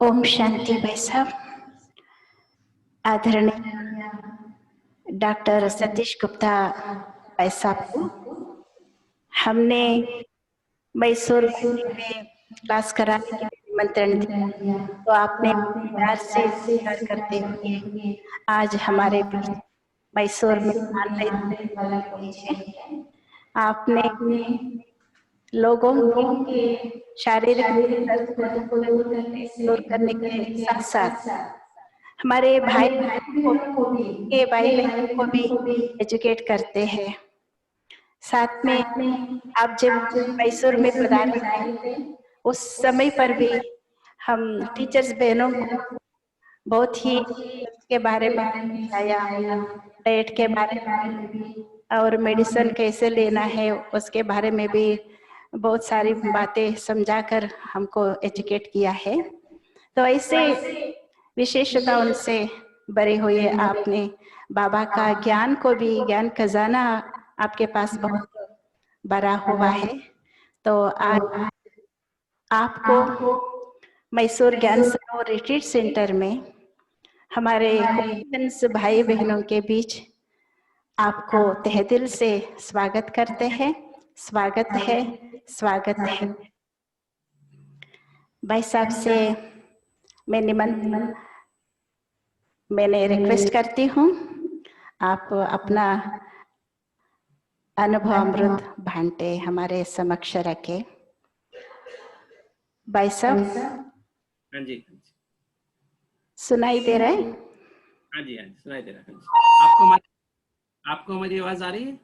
ओम शांति भाई साहब। आदरणीय डॉक्टर सतीश गुप्ता भाई साहब को हमने मैसूर में क्लास कराने के लिए निमंत्रण दिया, तो आपने प्यार से स्वीकार करते हुए आज हमारे बीच मैसूर में ऑनलाइन पहुंचे। आपने लोगों के शारीरिक दर्द को दूर करने के साथ साथ हमारे भाई को के भाई बहन को भी एजुकेट करते हैं। साथ में आप जब मैसूर में पधारे थे उस समय पर भी हम टीचर्स बहनों को बहुत ही के बारे में बताया, डाइट के बारे में और मेडिसिन कैसे लेना है उसके बारे में भी बहुत सारी बातें समझाकर हमको एजुकेट किया है। तो ऐसे विशेषता उनसे बरे हुए आपने बाबा का ज्ञान को भी, ज्ञान खजाना आपके पास बहुत बड़ा हुआ है। तो आज आपको मैसूर ज्ञान सरोवर रिट्रीट सेंटर में हमारे क्रिश्चियंस भाई बहनों के बीच आपको तहे दिल से स्वागत करते हैं। स्वागत है, स्वागत है। भाई साहब से मैंने रिक्वेस्ट करती हूँ, आप अपना अनुभव अमृत भांटे हमारे समक्ष रखे। भाई साहब हाँ जी सुनाई दे रहा है? हाँ जी सुनाई दे रहा है। आपको हमारी आवाज आ रही है?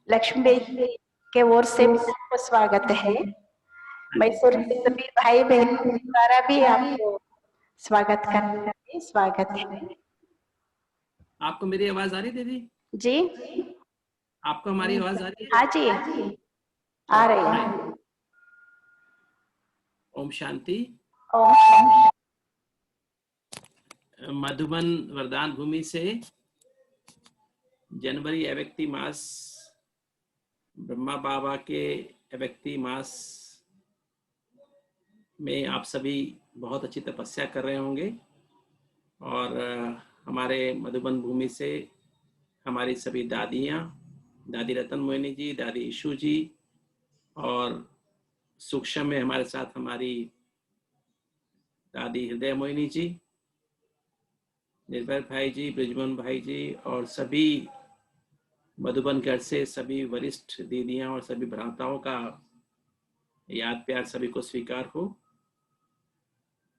लक्ष्मी के ओर से भी आपको स्वागत है। मैसूर के सभी भाई बहनों द्वारा भी आपको स्वागत करते हैं। स्वागत है। आपको मेरी आवाज आ रही है दीदी? जी, आपको हमारी आवाज आ रही है? हाँ जी, आ रही है। ओम शांति। ओम शांति। मधुबन वरदान भूमि से जनवरी अव्यक्ति मास, ब्रह्मा बाबा के अव्यक्ति मास में आप सभी बहुत अच्छी तपस्या कर रहे होंगे और हमारे मधुबन भूमि से हमारी सभी दादियाँ, दादी रतन मोहिनी जी, दादी ईशू जी और सूक्ष्म में हमारे साथ हमारी दादी हृदय मोहिनी जी, निर्भय भाई जी, ब्रिजमोहन भाई जी और सभी मधुबन घर से सभी वरिष्ठ दीदियां और सभी भ्राताओं का याद प्यार सभी को स्वीकार हो।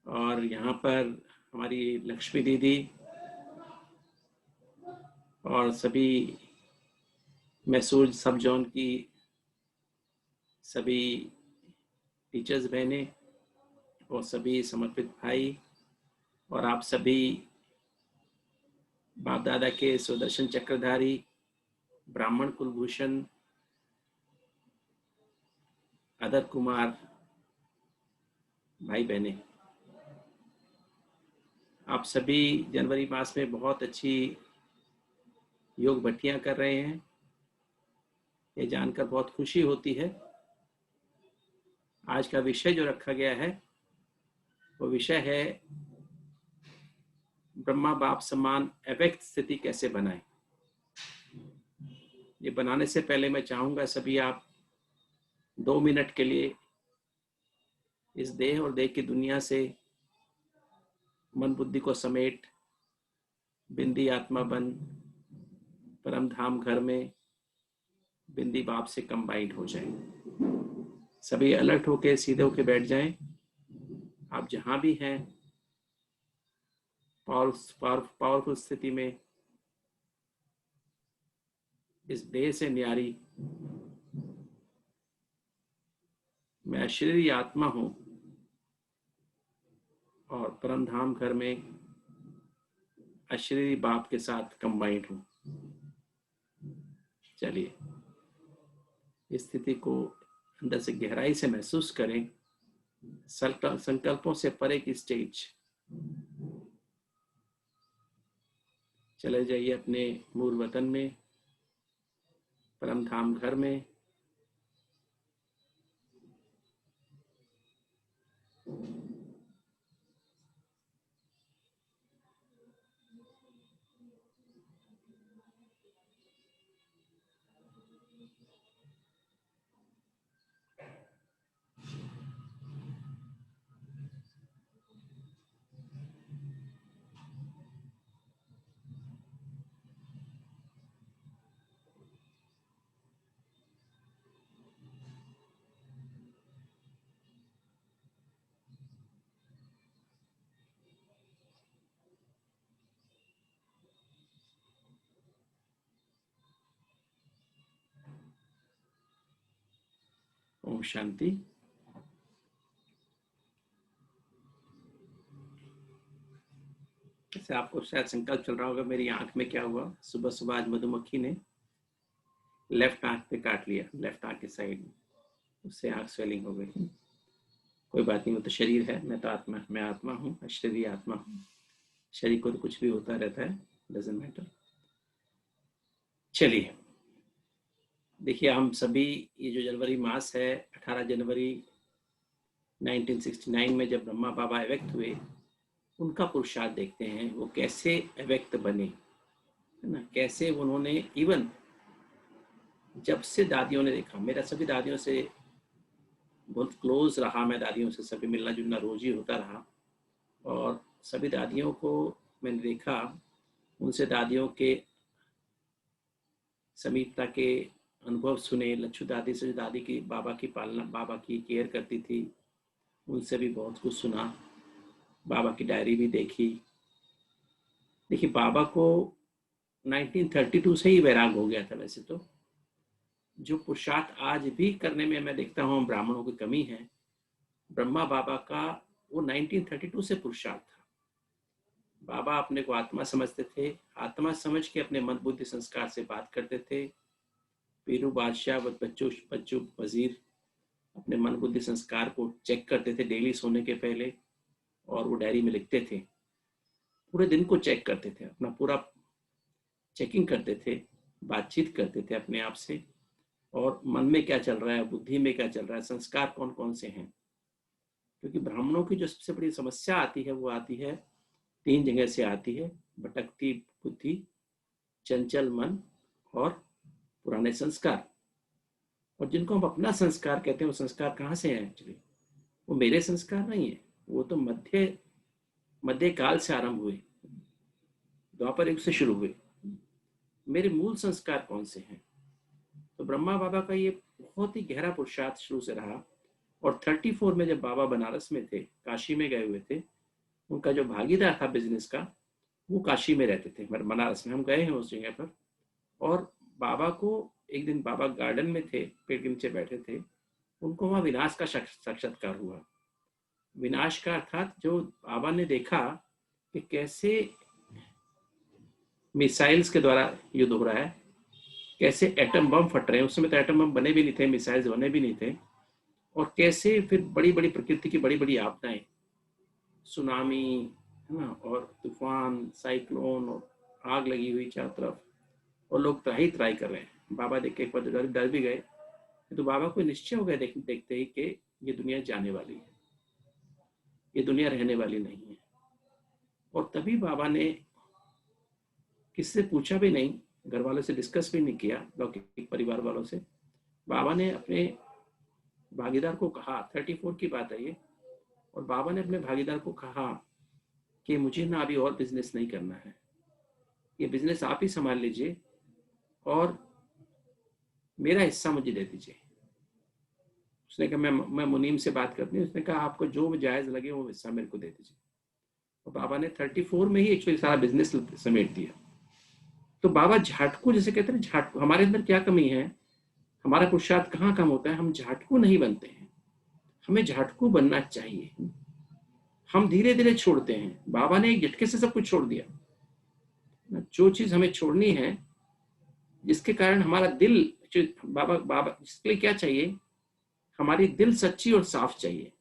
और यहाँ पर हमारी लक्ष्मी दीदी और सभी मैसूर सब जोन की सभी टीचर्स बहनें और सभी समर्पित भाई और आप सभी बाप दादा के सुदर्शन चक्रधारी ब्राह्मण कुलभूषण अदर कुमार भाई बहने, आप सभी जनवरी मास में बहुत अच्छी योग भट्टियां कर रहे हैं। ये जानकर बहुत खुशी होती है। आज का विषय जो रखा गया है वो विषय है ब्रह्मा बाप समान अव्यक्त स्थिति कैसे बनाएं। ये बनाने से पहले मैं चाहूंगा सभी आप 2 मिनट के लिए इस देह और देह की दुनिया से मन बुद्धि को समेट बिंदी आत्मा बन परम धाम घर में बिंदी बाप से कंबाइंड हो जाए। सभी अलर्ट होके सीधे होके बैठ जाएं। आप जहां भी हैं पावरफुल स्थिति में इस देह से न्यारी मैं अशरीरी आत्मा हूं और परम धाम घर में अशरीरी बाप के साथ कंबाइंड हूं। चलिए इस स्थिति को अंदर से गहराई से महसूस करें। संकल्पों से परे की स्टेज। चले जाइए अपने मूल वतन में, परम धाम घर में। शांति। जैसे आपको शायद संकल्प चल रहा होगा मेरी आंख में क्या हुआ, सुबह सुबह आज मधुमक्खी ने लेफ्ट आंख पे काट लिया, लेफ्ट आंख के साइड में, उससे आंख स्वेलिंग हो गई। कोई बात नहीं, वो तो शरीर है, मैं आत्मा हूँ, शरीर आत्मा हूँ, शरीर को तो कुछ भी होता रहता है, डजंट मैटर। चलिए देखिए, हम सभी ये जो जनवरी मास है, 18 जनवरी 1969 में जब ब्रह्मा बाबा अव्यक्त हुए, उनका पुरुषार्थ देखते हैं, वो कैसे अव्यक्त बने, है ना, कैसे उन्होंने इवन जब से दादियों ने देखा, मेरा सभी दादियों से बहुत क्लोज रहा, मैं दादियों से सभी मिलना जुलना रोज ही होता रहा, और सभी दादियों को मैंने देखा, उनसे दादियों के समीपता के अनुभव सुने। लच्छू दादी से, दादी की बाबा की पालना, बाबा की केयर करती थी, उनसे भी बहुत कुछ सुना, बाबा की डायरी भी देखी। देखिए बाबा को 1932 से ही वैराग हो गया था। वैसे तो जो पुरुषार्थ आज भी करने में मैं देखता हूँ ब्राह्मणों की कमी है, ब्रह्मा बाबा का वो 1932 से पुरुषार्थ था। बाबा अपने को आत्मा समझते थे, आत्मा समझ के अपने मन बुद्धि संस्कार से बात करते थे। पीरू बादशाह व बच्चू वजीर अपने मन बुद्धि संस्कार को चेक करते थे डेली सोने के पहले, और वो डायरी में लिखते थे, पूरे दिन को चेक करते थे, अपना पूरा चेकिंग करते थे, बातचीत करते थे अपने आप से, और मन में क्या चल रहा है, बुद्धि में क्या चल रहा है, संस्कार कौन कौन से हैं। क्योंकि ब्राह्मणों की जो सबसे बड़ी समस्या आती है, वो आती है 3 जगह से आती है, भटकती बुद्धि, चंचल मन और पुराने संस्कार। और जिनको हम अपना संस्कार कहते हैं, वो संस्कार कहाँ से हैं एक्चुअली? वो मेरे संस्कार नहीं है, वो तो मध्य काल से आरंभ हुए, द्वापर युग से शुरू हुए। मेरे मूल संस्कार कौन से हैं? तो ब्रह्मा बाबा का ये बहुत ही गहरा पुरुषार्थ शुरू से रहा। और 34 में जब बाबा बनारस में थे, काशी में गए हुए थे, उनका जो भागीदार था बिजनेस का, वो काशी में रहते थे, बनारस में। हम गए हैं उस जगह पर, और बाबा को एक दिन, बाबा गार्डन में थे, पेड़ के नीचे बैठे थे, उनको वहां विनाश का साक्षात्कार हुआ। विनाश का अर्थात जो बाबा ने देखा कि कैसे मिसाइल्स के द्वारा युद्ध हो रहा है, कैसे एटम बम फट रहे हैं, उस समय तो एटम बम बने भी नहीं थे, मिसाइल्स बने भी नहीं थे, और कैसे फिर बड़ी बड़ी प्रकृति की बड़ी बड़ी आपदाएं, सुनामी, है ना, और तूफान, साइक्लोन, और आग लगी हुई चारों तरफ, और लोग त्राही कर रहे हैं। बाबा देख के एक बार डर भी गए। तो बाबा को निश्चय हो गया देखते ही कि ये दुनिया जाने वाली है, ये दुनिया रहने वाली नहीं है। और तभी बाबा ने किससे पूछा भी नहीं, घर वालों से डिस्कस भी नहीं किया, लौकिक परिवार वालों से, बाबा ने अपने भागीदार को कहा, 34 की बात है ये, और बाबा ने अपने भागीदार को कहा कि मुझे ना अभी और बिजनेस नहीं करना है, ये बिजनेस आप ही संभाल लीजिए, और मेरा हिस्सा मुझे दे दीजिए। उसने कहा मैं मुनीम से बात करती हूँ। उसने कहा आपको जो जायज लगे वो हिस्सा मेरे को दे दीजिए। और बाबा ने 34 में ही एक्चुअली सारा बिजनेस समेट दिया। तो बाबा झाटकू, जैसे कहते हैं झाटकू, हमारे अंदर क्या कमी है, हमारा पुरुषार्थ कहाँ कम होता है, हम झाटकू नहीं बनते हैं। हमें झाटकू बनना चाहिए। हम धीरे धीरे छोड़ते हैं। बाबा ने एक झटके से सब कुछ छोड़ दिया। जो चीज हमें छोड़नी है, जिसके कारण हमारा दिल, बाबा जिसके लिए क्या चाहिए, हमारी दिल सच्ची और साफ चाहिए।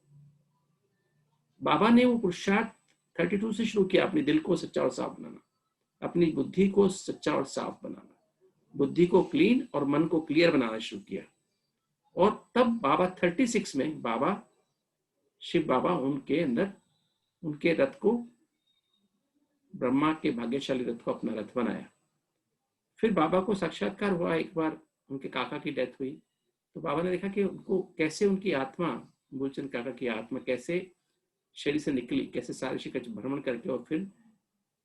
बाबा ने वो पुरुषार्थ 32 से शुरू किया, अपने दिल को सच्चा और साफ बनाना, अपनी बुद्धि को सच्चा और साफ बनाना, बुद्धि को क्लीन और मन को क्लियर बनाना शुरू किया। और तब बाबा 36 में बाबा, शिव बाबा, उनके अंदर, उनके रथ को, ब्रह्मा के भाग्यशाली रथ को अपना रथ बनाया। फिर बाबा को साक्षात्कार हुआ, एक बार उनके काका की डेथ हुई, तो बाबा ने देखा कि उनको कैसे, उनकी आत्मा, मूलचंद काका की आत्मा कैसे शरीर से निकली, कैसे सारे शिखर भ्रमण करके और फिर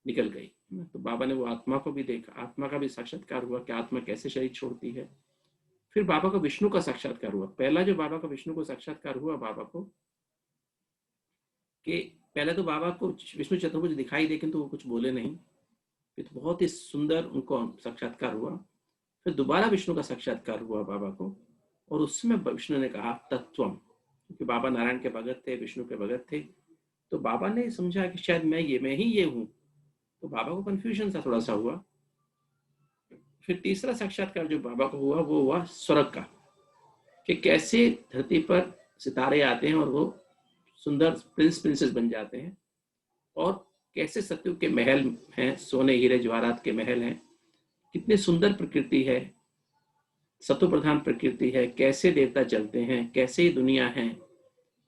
निकल गई। तो बाबा ने वो आत्मा को भी देखा, आत्मा का भी साक्षात्कार हुआ कि आत्मा कैसे शरीर छोड़ती है। फिर बाबा को विष्णु का साक्षात्कार हुआ। पहला जो बाबा का विष्णु को साक्षात्कार हुआ बाबा को, कि पहले तो बाबा को विष्णु चतुर्भुज दिखाई दे, किंतु वो कुछ बोले नहीं। फिर तो बहुत ही सुंदर उनको साक्षात्कार हुआ। फिर दोबारा विष्णु का साक्षात्कार हुआ बाबा को, और उसमें विष्णु ने कहा तत्वम, क्योंकि बाबा नारायण के भगत थे, विष्णु के भगत थे, तो बाबा ने समझा कि शायद मैं ही ये हूं। तो बाबा को कंफ्यूजन सा थोड़ा सा हुआ। फिर तीसरा साक्षात्कार जो बाबा को हुआ वो हुआ स्वर्ग का, कि कैसे धरती पर सितारे आते हैं और वो सुंदर प्रिंस प्रिंसेस बन जाते हैं, और कैसे सत्यु के महल हैं, सोने हीरे जवाहरात के महल हैं, कितनी सुंदर प्रकृति है, सत्व प्रधान प्रकृति है, कैसे देवता चलते हैं, कैसे दुनिया है,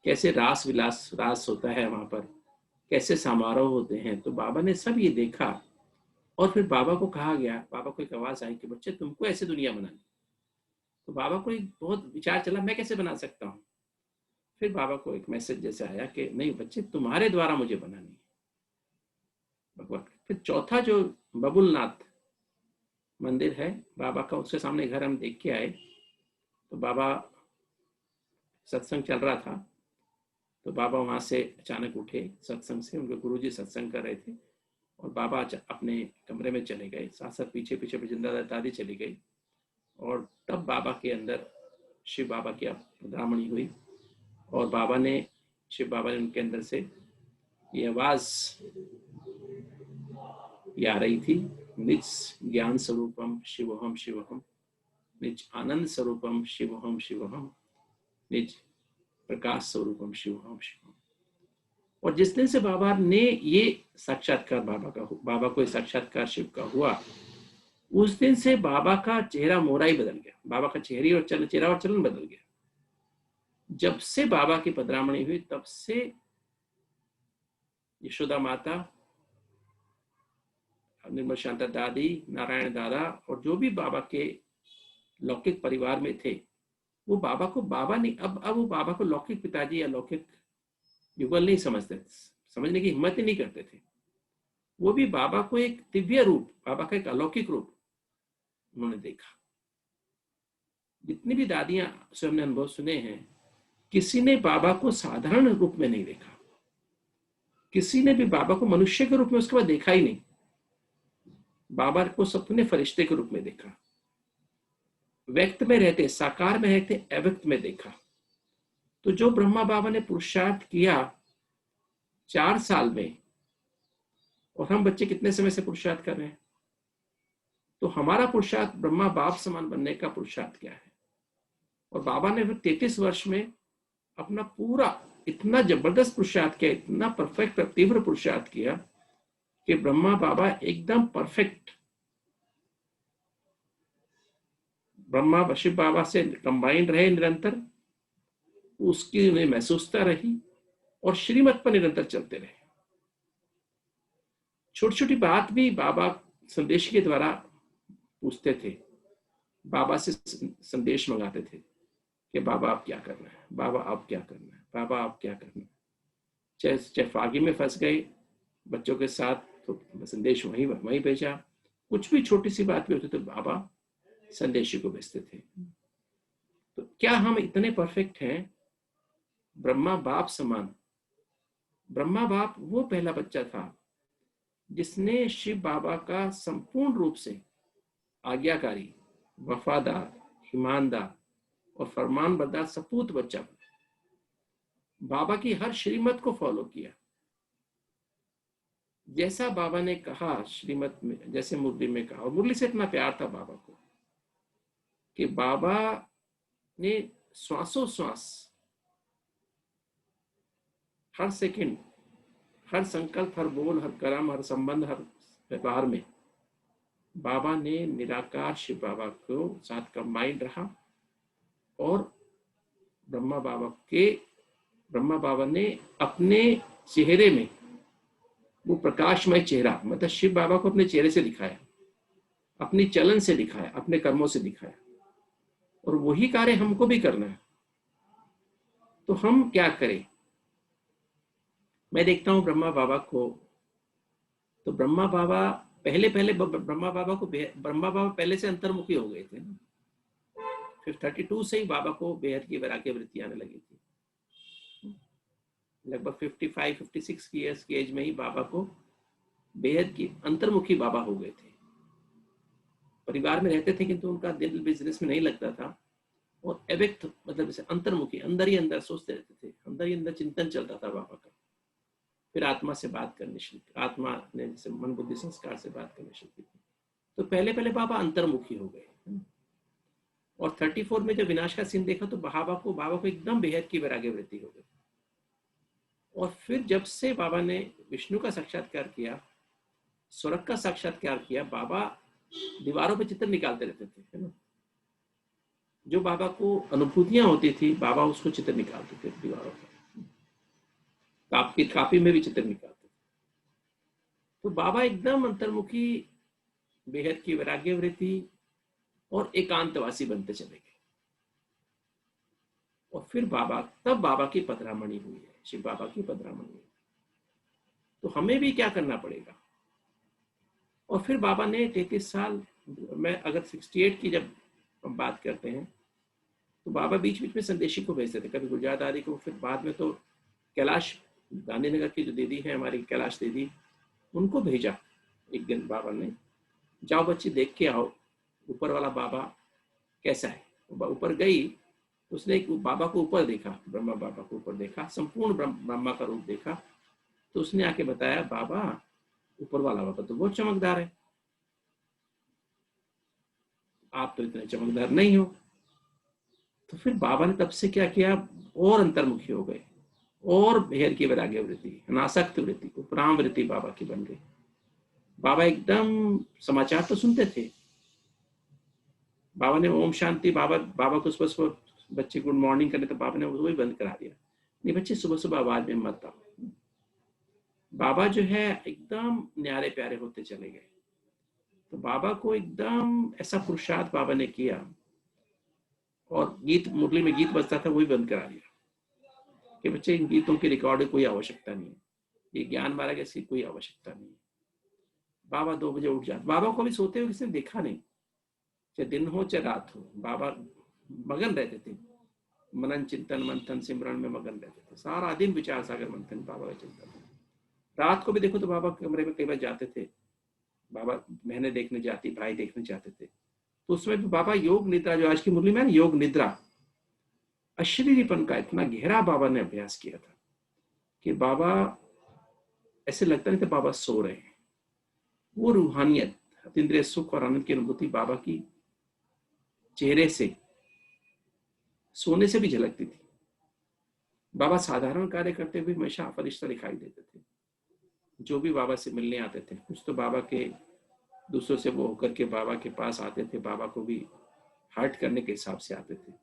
कैसे रास विलास रास होता है वहां पर, कैसे समारोह होते हैं। तो बाबा ने सब ये देखा और फिर बाबा को कहा गया, बाबा को एक आवाज आई कि बच्चे तुमको ऐसे दुनिया बनानी। तो बाबा को एक बहुत विचार चला, मैं कैसे बना सकता हूँ। फिर बाबा को एक मैसेज जैसे आया कि नहीं बच्चे, तुम्हारे द्वारा मुझे बनानी है भगवान। फिर चौथा जो बबुलनाथ मंदिर है बाबा का, उसके सामने घर हम देख के आए। तो बाबा सत्संग चल रहा था, तो बाबा वहां से अचानक उठे सत्संग से, उनके गुरुजी सत्संग कर रहे थे, और बाबा अपने कमरे में चले गए, साथ साथ पीछे पीछे जिंदा दादी चली गई। और तब बाबा के अंदर शिव बाबा की पधरामणी हुई, और बाबा ने शिव बाबा ने उनके अंदर से ये आवाज ये आ रही थी, निज ज्ञान स्वरूपम शिवोहम शिवोहम, निज आनंद स्वरूपम शिवोहम शिवोहम, निज प्रकाश स्वरूपम शिवोहम शिवोहम। और जिस दिन से बाबा ने ये साक्षात्कार बाबा को साक्षात्कार शिव का हुआ, उस दिन से बाबा का चेहरा मोहरा ही बदल गया, बाबा का चेहरा और चलन बदल गया। जब से बाबा की पधरामणी हुई तब से यशोदा माता, निर्मल शांता दादी, नारायण दादा और जो भी बाबा के लौकिक परिवार में थे, वो बाबा को बाबा नहीं, अब वो बाबा को लौकिक पिताजी या लौकिक युगल नहीं समझते, समझने की हिम्मत ही नहीं करते थे। वो भी बाबा को एक दिव्य रूप, बाबा का एक अलौकिक रूप उन्होंने देखा। जितनी भी दादियां से हमने अनुभव सुने हैं, किसी ने बाबा को साधारण रूप में नहीं देखा, किसी ने भी बाबा को मनुष्य के रूप में उसके बाद देखा ही नहीं। बाबा को सबने फरिश्ते के रूप में देखा, व्यक्त में रहते, साकार में रहते, अव्यक्त में देखा। तो जो ब्रह्मा बाबा ने पुरुषार्थ किया 4 साल में, और हम बच्चे कितने समय से पुरुषार्थ कर रहे हैं, तो हमारा पुरुषार्थ ब्रह्मा बाप समान बनने का पुरुषार्थ क्या है। और बाबा ने फिर 33 वर्ष में अपना पूरा इतना जबरदस्त पुरुषार्थ किया, इतना परफेक्ट तीव्र पुरुषार्थ किया कि ब्रह्मा बाबा एकदम परफेक्ट, ब्रह्मा शिव बाबा से कंबाइंड रहे निरंतर, उसकी उन्हें महसूसता रही और श्रीमत पर निरंतर चलते रहे। छोटी छोटी बात भी बाबा संदेश के द्वारा पूछते थे, बाबा से संदेश मंगाते थे कि बाबा आप क्या करना है, बाबा आप क्या करना है, बाबा आप क्या करना है। चाहे फागी में फंस गए बच्चों के साथ तो संदेश वहीं भेजा, कुछ भी छोटी सी बात भी होती तो बाबा संदेशी को भेजते थे। तो क्या हम इतने परफेक्ट हैं ब्रह्मा बाप समान? ब्रह्मा बाप वो पहला बच्चा था जिसने शिव बाबा का संपूर्ण रूप से आज्ञाकारी, वफादार, ईमानदार और फरमानबरदार सपूत बच्चा बना, बाबा की हर श्रीमत को फॉलो किया। जैसा बाबा ने कहा श्रीमत में, जैसे मुरली में कहा, और मुरली से इतना प्यार था बाबा को कि बाबा ने श्वासों श्वास, हर सेकंड, हर संकल्प, हर बोल, हर कर्म, हर संबंध, हर व्यवहार में बाबा ने निराकार शिव बाबा को साथ कंबाइंड रहा। और ब्रह्मा बाबा ने अपने चेहरे में वो प्रकाशमय चेहरा, मतलब शिव बाबा को अपने चेहरे से दिखाया, अपनी चलन से दिखाया, अपने कर्मों से दिखाया। और वही कार्य हमको भी करना है। तो हम क्या करें? मैं देखता हूं ब्रह्मा बाबा को, तो ब्रह्मा बाबा ब्रह्मा बाबा पहले से अंतर्मुखी हो गए थे। फिर 32 से ही बाबा को बेहद की वैराग्य वृत्ति आने लगी थी। लगभग 55-56 की ईयर्स की एज में ही बाबा को बेहद की अंतर्मुखी बाबा हो गए थे। परिवार में रहते थे किंतु उनका दिल बिजनेस में नहीं लगता था। और अव्यक्त मतलब जैसे अंतर्मुखी, अंदर ही अंदर सोचते रहते थे, अंदर ही अंदर चिंतन चलता था बाबा का। फिर आत्मा से बात करनी शुरू की, आत्मा ने जैसे मन बुद्धि संस्कार से बात करनी शुरू की। तो पहले पहले बाबा अंतर्मुखी हो गए। और 34 में जब विनाश का सीन देखा तो बाबा को एकदम बेहद की वैराग्य वृत्ति हो गई। और फिर जब से बाबा ने विष्णु का साक्षात्कार किया, स्वर्ग का साक्षात्कार किया, बाबा दीवारों पे चित्र निकालते रहते थे, है ना। जो बाबा को अनुभूतियां होती थी, बाबा उसको चित्र निकालते थे दीवारों पर, कापी में भी चित्र निकालते थे। तो बाबा एकदम अंतर्मुखी, बेहद की वैराग्य वृत्ति और एकांतवासी बनते चले गए। और फिर तब बाबा की पधरामणि हुई है, शिव बाबा की पधरामणि हुई। तो हमें भी क्या करना पड़ेगा। और फिर बाबा ने 33 साल में, अगर 68 की जब हम बात करते हैं, तो बाबा बीच बीच में संदेशी को भेजते थे, कभी गुजरात आदि को, फिर बाद में तो कैलाश, गांधीनगर की जो दीदी है हमारी कैलाश दीदी, उनको भेजा। एक दिन बाबा ने, जाओ बच्ची देख के आओ ऊपर वाला बाबा कैसा है। ऊपर गई, उसने एक बाबा को ऊपर देखा, ब्रह्मा बाबा को ऊपर देखा, संपूर्ण ब्रह्मा का रूप देखा। तो उसने आके बताया, बाबा ऊपर वाला बाबा तो बहुत चमकदार है, आप तो इतने चमकदार नहीं हो। तो फिर बाबा ने तब से क्या किया, और अंतर्मुखी हो गए, और बेहद की वैराग्य वृत्ति, अनासक्त वृत्ति, उपराम वृत्ति बाबा की बन गई। बाबा एकदम समाचार तो सुनते थे, बाबा ने ओम शांति, बाबा को सुबह बच्चे गुड मॉर्निंग करने, तो बाबा ने वो भी बंद करा दिया, नहीं बच्चे सुबह सुबह आवाज में मत आओ। बाबा जो है एकदम न्यारे प्यारे होते चले गए। तो बाबा को एकदम ऐसा पुरुषार्थ बाबा ने किया, और गीत, मुरली में गीत बजता था, वो भी बंद करा दिया कि बच्चे इन गीतों की रिकॉर्ड की कोई आवश्यकता नहीं है, ये ज्ञान मार्ग इसकी कोई आवश्यकता नहीं है। बाबा 2 बजे उठ जाते, बाबा को भी सोते हुए किसी ने देखा नहीं, चाहे दिन हो चाहे रात हो, बाबा मगन रहते थे, मनन चिंतन मंथन सिमरन में मगन रहते थे, सारा दिन विचार सागर मंथन बाबा का चलता था। रात को भी देखो तो बाबा कमरे में कई बार जाते थे, बाबा बहनें देखने जाती, भाई देखने जाते थे, तो उसमें भी बाबा योग निद्रा, जो आज की मुरली में योग निद्रा, अशरीरीपन का इतना गहरा बाबा ने अभ्यास किया था कि बाबा ऐसे लगता नहीं था बाबा सो रहे हैं। वो रूहानियत, अतीन्द्रिय सुख और आनंद की अनुभूति बाबा की चेहरे से, सोने से भी झलकती थी। बाबा साधारण कार्य करते हुए हमेशा फरिश्ता दिखाई देते थे। जो भी बाबा से मिलने आते थे, कुछ तो बाबा के दूसरों से वो होकर के बाबा के पास आते थे, बाबा को भी हर्ट करने के हिसाब से आते थे।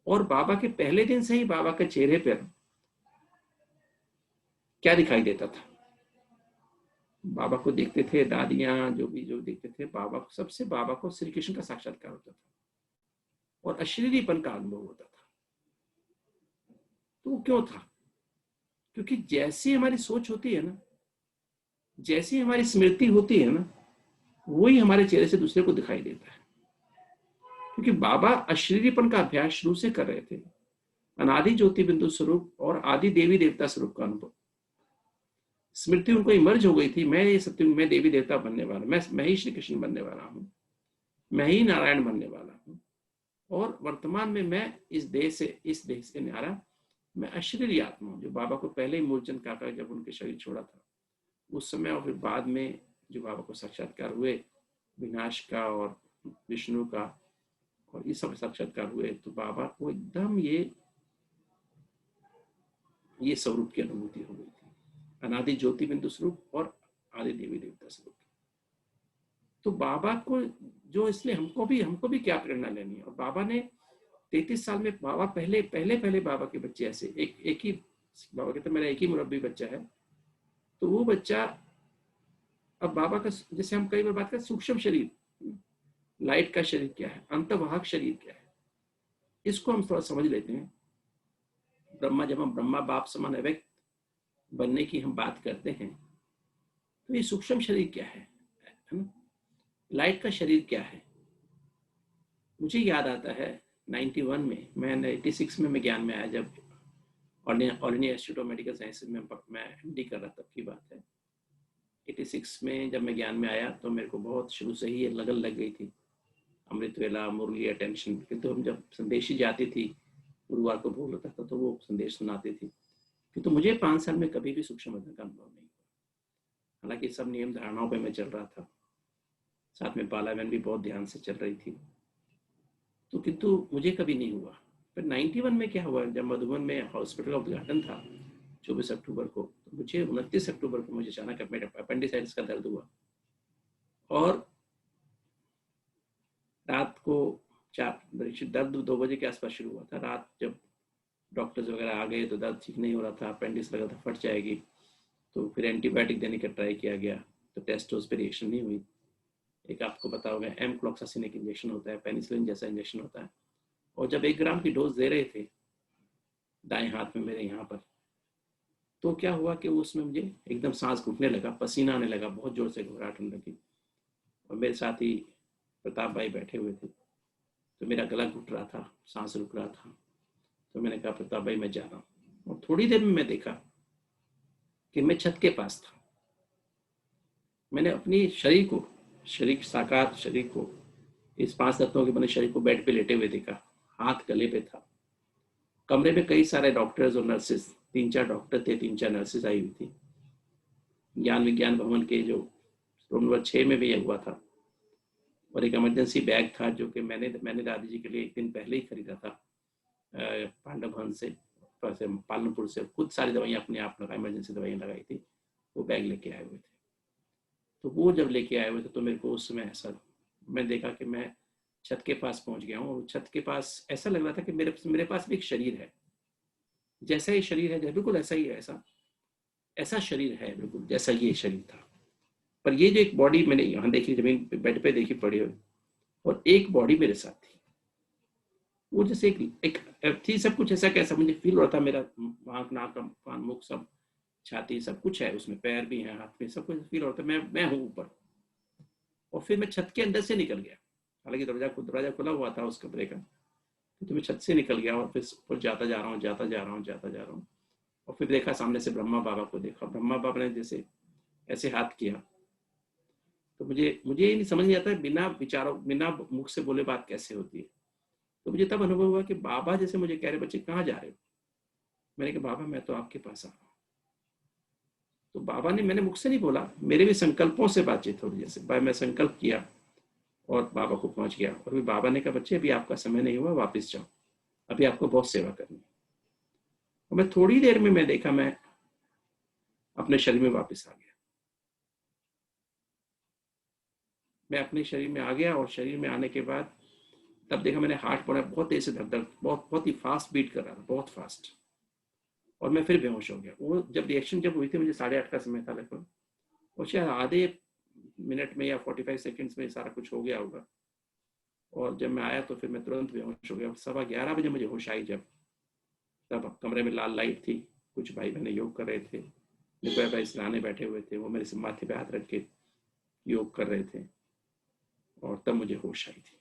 और बाबा के पहले दिन से ही बाबा के चेहरे पर क्या दिखाई देता था, बाबा को देखते थे दादियां, जो देखते थे बाबा को, सबसे बाबा को श्री कृष्ण का साक्षात्कार होता था और अशरीरीपन का अनुभव होता था। तो वो क्यों था, क्योंकि जैसी हमारी सोच होती है ना, जैसी हमारी स्मृति होती है ना, वही हमारे चेहरे से दूसरे को दिखाई देता है। क्योंकि बाबा अशरीरीपन का अभ्यास शुरू से कर रहे थे, अनादि ज्योति बिंदु स्वरूप और आदि देवी देवता स्वरूप का अनुभव। स्मृति उनको इमर्ज हो गई थी, मैं ये सत्य, मैं देवी देवता बनने वाला, मैं ही श्री कृष्ण बनने वाला हूँ, मैं ही नारायण बनने वाला हूँ। और वर्तमान में मैं इस देह से न्यारा, मैं अशरीरी आत्मा हूँ। जो बाबा को पहले ही मूलचंद काका जब उनके शरीर छोड़ा था उस समय, और फिर बाद में जो बाबा को साक्षात्कार हुए, विनाश का और विष्णु का और ये सब साक्षात्कार हुए, तो बाबा को एकदम ये स्वरूप की अनुभूति हो गई थी, अनादि ज्योति बिंदु स्वरूप और आदि देवी देवता स्वरूप। तो बाबा को जो, इसलिए हमको भी क्या प्रेरणा लेनी है। और बाबा ने 33 साल में, बाबा पहले बाबा के बच्चे ऐसे एक ही, बाबा कहते मेरा एक ही मुरब्बी बच्चा है, तो वो बच्चा अब बाबा का, जैसे हम कई बार बात करें सूक्ष्म शरीर, लाइट का शरीर क्या है, अंतर्वाहक शरीर क्या है, इसको हम थोड़ा समझ लेते हैं। ब्रह्मा, जब हम ब्रह्मा बाप समान अव्यक्त बनने की हम बात करते हैं, तो ये सूक्ष्म शरीर क्या है, लाइट का शरीर क्या है। मुझे याद आता है 91 में, मैं 86 में मैं ज्ञान में आया, जब all India institute of medical sciences में मैं MD कर रहा, तब की बात है। 86 में जब मैं ज्ञान में आया तो मेरे को बहुत शुरू से ही ये लगन लग गई थी, अमृत वेला, मुरली, अटेंशन, किंतु हम जब संदेशी जाती थी, गुरुवार को भोग होता था तो वो संदेश सुनाती थी। किंतु मुझे 5 साल में कभी भी सूक्ष्म वतन का अनुभव नहीं हुआ। हालांकि सब नियम धारणाओं पे मैं चल रहा था, साथ में बाला बहन भी बहुत ध्यान से चल रही थी, तो किंतु मुझे कभी नहीं हुआ। फिर 91 में क्या हुआ, जब मधुबन में हॉस्पिटल का उद्घाटन था 24 अक्टूबर को, तो मुझे 29 अक्टूबर को मुझे अचानक मेरे अपेंडिसाइटिस का दर्द हुआ और रात को 4 दर्द 2 बजे के आसपास शुरू हुआ था। रात जब डॉक्टर्स वगैरह आ गए तो दर्द ठीक नहीं हो रहा था, अपेंडिक्स लगा था फट जाएगी, तो फिर एंटीबायोटिक देने का ट्राई किया गया, तो टेस्ट उस पर रिएक्शन नहीं हुई। एक आपको पता होगा एमक्लॉक्सासिन एक इंजेक्शन होता है, पेनिसिलिन जैसा इंजेक्शन होता है, और जब 1 ग्राम की डोज दे रहे थे दाएं हाथ में मेरे यहाँ पर, तो क्या हुआ कि उसमें मुझे एकदम सांस घुटने लगा, पसीना आने लगा, बहुत जोर से घबराहट होने लगी। और मेरे साथ ही प्रताप भाई बैठे हुए थे, तो मेरा गला घुट रहा था, सांस रुक रहा था, तो मैंने कहा प्रताप भाई मैं जा रहा हूँ। और थोड़ी देर में मैं देखा कि मैं छत के पास था। मैंने अपनी शरीर साकार शरीर को, इस 5 तत्वों के बने शरीर को बेड पे लेटे हुए देखा, हाथ गले पे था। कमरे में कई सारे डॉक्टर्स और नर्सेस, 3-4 डॉक्टर थे, 3-4 नर्सेस आई हुई थी। ज्ञान विज्ञान भवन के जो रूम नंबर 6 में भी यह हुआ था। और एक इमरजेंसी बैग था जो कि मैंने दादी जी के लिए 1 दिन पहले ही खरीदा था पांडव भवन से, पालनपुर से। खुद सारी दवाइयाँ अपने आप लगाई, इमरजेंसी दवाइयाँ लगाई थी, वो बैग लेके आए हुए थे। तो वो जब लेके आए हुए थे तो मेरे को उस समय ऐसा, मैं देखा कि मैं छत के पास पहुंच गया हूँ, और छत के पास ऐसा लग रहा था कि मेरे पास भी एक शरीर है, जैसा ये शरीर है बिल्कुल ऐसा ही है, ऐसा शरीर है बिल्कुल जैसा ये शरीर था। पर ये जो एक बॉडी मैंने यहाँ देखी, जमीन पे बेड पे देखी पड़ी हुई, और एक बॉडी मेरे साथ थी, वो जैसे एक थी, सब कुछ ऐसा कैसा मुझे फील हो रहा था। मेरा आँख, नाक, कान, मुख, सब छाती सब कुछ है उसमें, पैर भी हैं, हाथ में, सब कुछ फील हो रहा था। मैं हूँ ऊपर। और फिर मैं छत के अंदर से निकल गया, हालांकि दरवाजा खुला हुआ था उस कमरे का, तो मैं छत से निकल गया और फिर ऊपर जाता जा रहा हूँ। और फिर देखा सामने से ब्रह्मा बाबा को देखा। ब्रह्मा बाबा ने जैसे ऐसे हाथ किया, तो मुझे ये नहीं समझ नहीं आता बिना विचारों, बिना मुख से बोले बात कैसे होती है। तो मुझे तब अनुभव हुआ कि बाबा जैसे मुझे कह रहे, बच्चे कहाँ जा रहे हो? मैंने कहा बाबा मैं तो आपके पास आ रहा हूँ। तो बाबा ने, मैंने मुख से नहीं बोला, मेरे भी संकल्पों से बातचीत हो रही, जैसे मैं संकल्प किया और बाबा को पहुंच गया। और फिर बाबा ने कहा बच्चे अभी आपका समय नहीं हुआ, वापस जाओ, अभी आपको बहुत सेवा करनी है। और मैं थोड़ी देर में मैं देखा मैं अपने शरीर में वापस आ गया। मैं अपने शरीर में आ गया, और शरीर में आने के बाद तब देखा मैंने हार्ट पड़ा बहुत तेज से धक बहुत ही फास्ट बीट कर रहा था, बहुत फास्ट। और मैं फिर बेहोश हो गया। वो जब रिएक्शन जब हुई थी, मुझे 8:30 का समय था लगभग, और शायद आधे मिनट में या 45 सेकेंड्स में सारा कुछ हो गया होगा। और जब मैं आया तो फिर मैं तुरंत बेहोश हो गया। 11:15 बजे मुझे होश आई, जब तब कमरे में लाल लाइट थी, कुछ भाई बहने योग कर रहे थे, निकोया भाई सराहने बैठे हुए थे, वो मेरे माथे पे हाथ रख के योग कर रहे थे, और तब मुझे होश आई थी।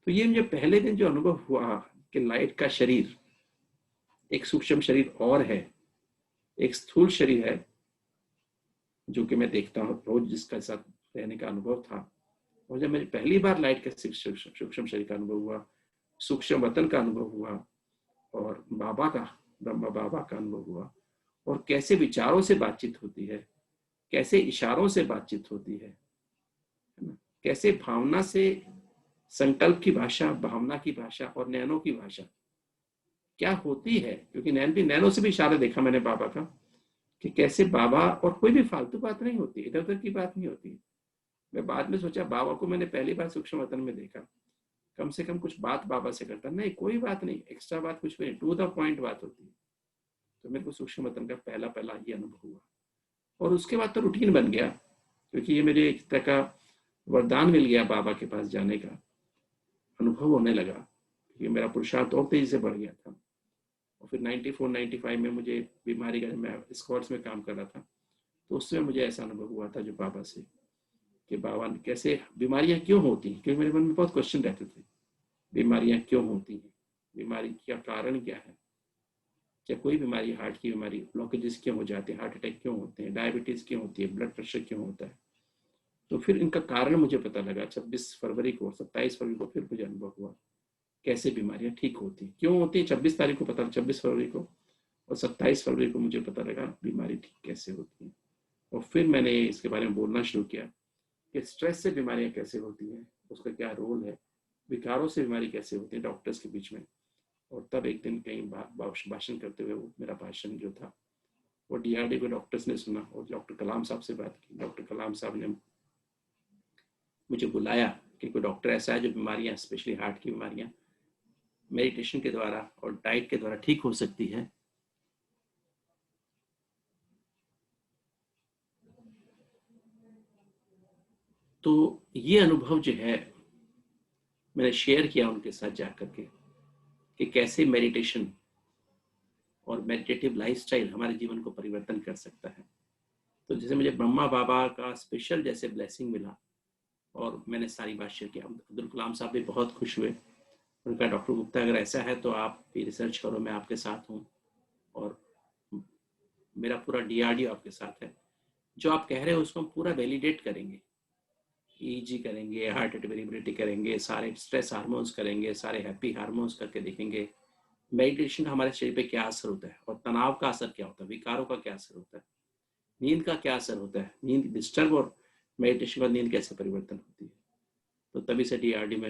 तो ये मुझे पहले दिन जो अनुभव हुआ कि लाइट का शरीर, एक सूक्ष्म शरीर और है, एक स्थूल शरीर है जो कि मैं देखता हूँ रोज, जिसका साथ रहने का अनुभव था। और जब मेरी पहली बार लाइट के सूक्ष्म शरीर का अनुभव हुआ, सूक्ष्म वतन का अनुभव हुआ, और बाबा का, ब्रह्मा बाबा का अनुभव हुआ, और कैसे विचारों से बातचीत होती है, कैसे इशारों से बातचीत होती है ना, कैसे भावना से, संकल्प की भाषा, भावना की भाषा और नैनों की भाषा क्या होती है। क्योंकि नैनों से भी इशारा देखा मैंने बाबा का, कि कैसे बाबा, और कोई भी फालतू बात नहीं होती, इधर उधर की बात नहीं होती। मैं बाद में सोचा बाबा को मैंने पहली बार सूक्ष्म वतन में देखा, कम से कम कुछ बात बाबा से करता, नहीं कोई बात नहीं, एक्स्ट्रा बात कुछ भी नहीं, टू द पॉइंट बात होती है। तो मेरे को सूक्ष्म वतन का पहला ये अनुभव हुआ। और उसके बाद तो रूटीन बन गया, क्योंकि ये मेरे एक तरह का वरदान मिल गया, बाबा के पास जाने का अनुभव होने लगा, क्योंकि मेरा पुरुषार्थ और तेजी से बढ़ गया था। और फिर 94-95 में मुझे बीमारी का, मैं स्कॉट्स में काम कर रहा था, तो उसमें मुझे ऐसा अनुभव हुआ था जो बाबा से, कि बाबा कैसे ब्रीमारियां क्यों होती हैं, क्योंकि मेरे मन में बहुत क्वेश्चन रहते थे, बीमारियां क्यों होती हैं, बीमारी का कारण क्या है, क्या कोई बीमारी, हार्ट की बीमारी, ब्लॉकेजेस क्यों हो जाते हैं, हार्ट अटैक क्यों होते हैं, डायबिटीज क्यों होती है, ब्लड प्रेशर क्यों होता है, तो फिर इनका कारण मुझे पता लगा 26 फरवरी को और 27 फरवरी को फिर मुझे अनुभव हुआ कैसे बीमारियां ठीक होती, क्यों होती है। 26 तारीख को पता, 26 फरवरी को और 27 फरवरी को मुझे पता लगा बीमारी ठीक कैसे होती है। और फिर मैंने इसके बारे में बोलना शुरू किया कि स्ट्रेस से बीमारियां कैसे होती हैं, उसका क्या रोल है, विकारों से बीमारी कैसे होती है डॉक्टर्स के बीच में। और तब एक दिन कहीं भाषण करते हुए, वो मेरा भाषण जो था वो डीआरडी के डॉक्टर्स ने सुना और डॉक्टर कलाम साहब से बात की। डॉक्टर कलाम साहब ने मुझे बुलाया कि कोई डॉक्टर ऐसा है जो बीमारियां, स्पेशली हार्ट की बीमारियां, मेडिटेशन के द्वारा और डाइट के द्वारा ठीक हो सकती है। तो ये अनुभव जो है मैंने शेयर किया उनके साथ जाकर के कि कैसे मेडिटेशन और मेडिटेटिव लाइफस्टाइल हमारे जीवन को परिवर्तन कर सकता है। तो जैसे मुझे ब्रह्मा बाबा का स्पेशल जैसे ब्लेसिंग मिला और मैंने सारी बात शेयर किया, अब्दुल कलाम साहब भी बहुत खुश हुए। उनका डॉक्टर गुप्ता अगर ऐसा है तो आप भी रिसर्च करो, मैं आपके साथ हूँ और मेरा पूरा डीआरडीओ आपके साथ है। जो आप कह रहे हो उसको हम पूरा वैलिडेट करेंगे, ईजी करेंगे, हार्ट रेट वेरिएबिलिटी करेंगे, सारे स्ट्रेस हार्मोन्स करेंगे, सारे हैप्पी हार्मोन्स करके देखेंगे मेडिटेशन का हमारे शरीर पे क्या असर होता है और तनाव का असर क्या होता है, विकारों का क्या असर होता है, नींद का क्या असर होता है, नींद डिस्टर्ब और मेडिटेशन का नींद कैसे परिवर्तन होती है। तो तभी से डीआरडी में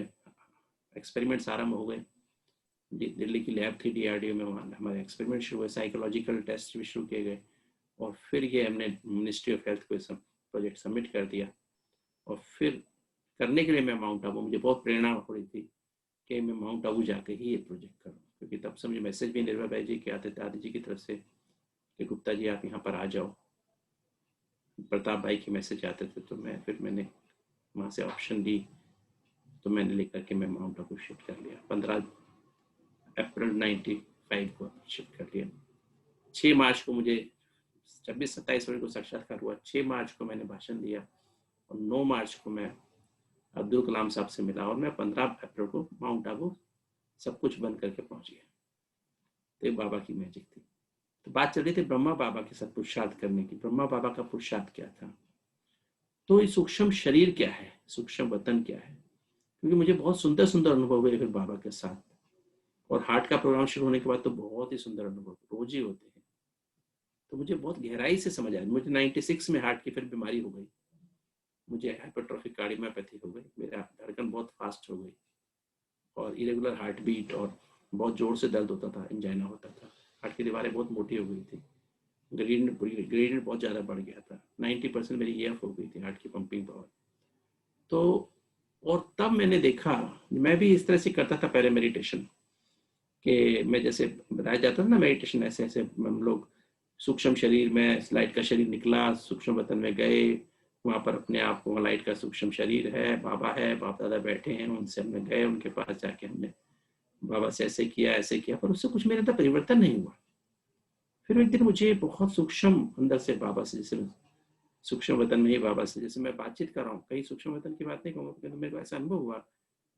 एक्सपेरिमेंट्स आरंभ हो गए। दिल्ली की लैब थी डीआरडीओ में, वहाँ हमारे एक्सपेरिमेंट शुरू हुए, साइकोलॉजिकल टेस्ट भी शुरू किए गए और फिर ये हमने मिनिस्ट्री ऑफ हेल्थ को प्रोजेक्ट सबमिट कर दिया। और फिर करने के लिए मैं माउंट आबू, मुझे बहुत प्रेरणा हो रही थी कि मैं माउंट आबू जाके ही ये प्रोजेक्ट करूँ, क्योंकि तब से मुझे मैसेज भी निर्भय भाई जी के आते थे, दादी जी की तरफ से कि गुप्ता जी आप यहाँ पर आ जाओ। प्रताप भाई के मैसेज आते थे, तो मैंने वहाँ से ऑप्शन दी, तो मैंने लेकर के मैं माउंट आबू शिफ्ट कर लिया। 15 अप्रैल 95 को शिफ्ट कर लिया। 6 मार्च को मुझे 26-27 फरवरी को साक्षात्कार हुआ, 6 मार्च को मैंने भाषण दिया और 9 मार्च को मैं अब्दुल कलाम साहब से मिला और मैं 15 अप्रैल को माउंट आबू सब कुछ बंद करके पहुंच गया। तो ये बाबा की मैजिक थी। तो बात चल रही थी ब्रह्मा बाबा के साथ पुरुषार्थ करने की। ब्रह्मा बाबा का पुरुषार्थ क्या था? तो ये सूक्ष्म शरीर क्या है, सूक्ष्म वतन क्या है, क्योंकि मुझे बहुत सुंदर सुंदर अनुभव हुए फिर बाबा के साथ। और हार्ट का प्रोग्राम शुरू होने के बाद तो बहुत ही सुंदर अनुभव रोज ही होते हैं। तो मुझे बहुत गहराई से समझ आया। मुझे 96 में हार्ट की फिर बीमारी हो गई, मुझे हाइपरट्रोफिक कार्डियोमायोपैथी हो गई, मेरा धड़कन बहुत फास्ट हो गई और इरेगुलर हार्ट बीट और बहुत जोर से दर्द होता था, एंजाइना होता था, हार्ट की दीवारें बहुत मोटी हो गई थी, ग्रेडियंट बहुत ज़्यादा बढ़ गया था, 90% मेरी EF हो गई थी, हार्ट की पंपिंग पावर। तो और तब मैंने देखा, मैं भी इस तरह से करता था पहले मेडिटेशन, कि मैं जैसे बताया जाता था ना मेडिटेशन, ऐसे ऐसे हम लोग सूक्ष्म शरीर में, लाइट का शरीर निकला, सूक्ष्म वतन में गए, वहाँ पर अपने आप को, लाइट का सूक्ष्म शरीर है, बाबा है, बाप दादा बैठे हैं, उनसे हमने गए, उनके पास जाके हमने बाबा से ऐसे किया ऐसे किया, पर उससे कुछ मेरे अंदर परिवर्तन नहीं हुआ। फिर एक दिन मुझे बहुत सूक्ष्म अंदर से बाबा से, जैसे सूक्ष्म वतन में ही बाबा से जैसे मैं बातचीत कर रहा हूँ, कहीं सूक्ष्म वतन की बात नहीं कहूँगा, तो मेरे को ऐसा अनुभव हुआ।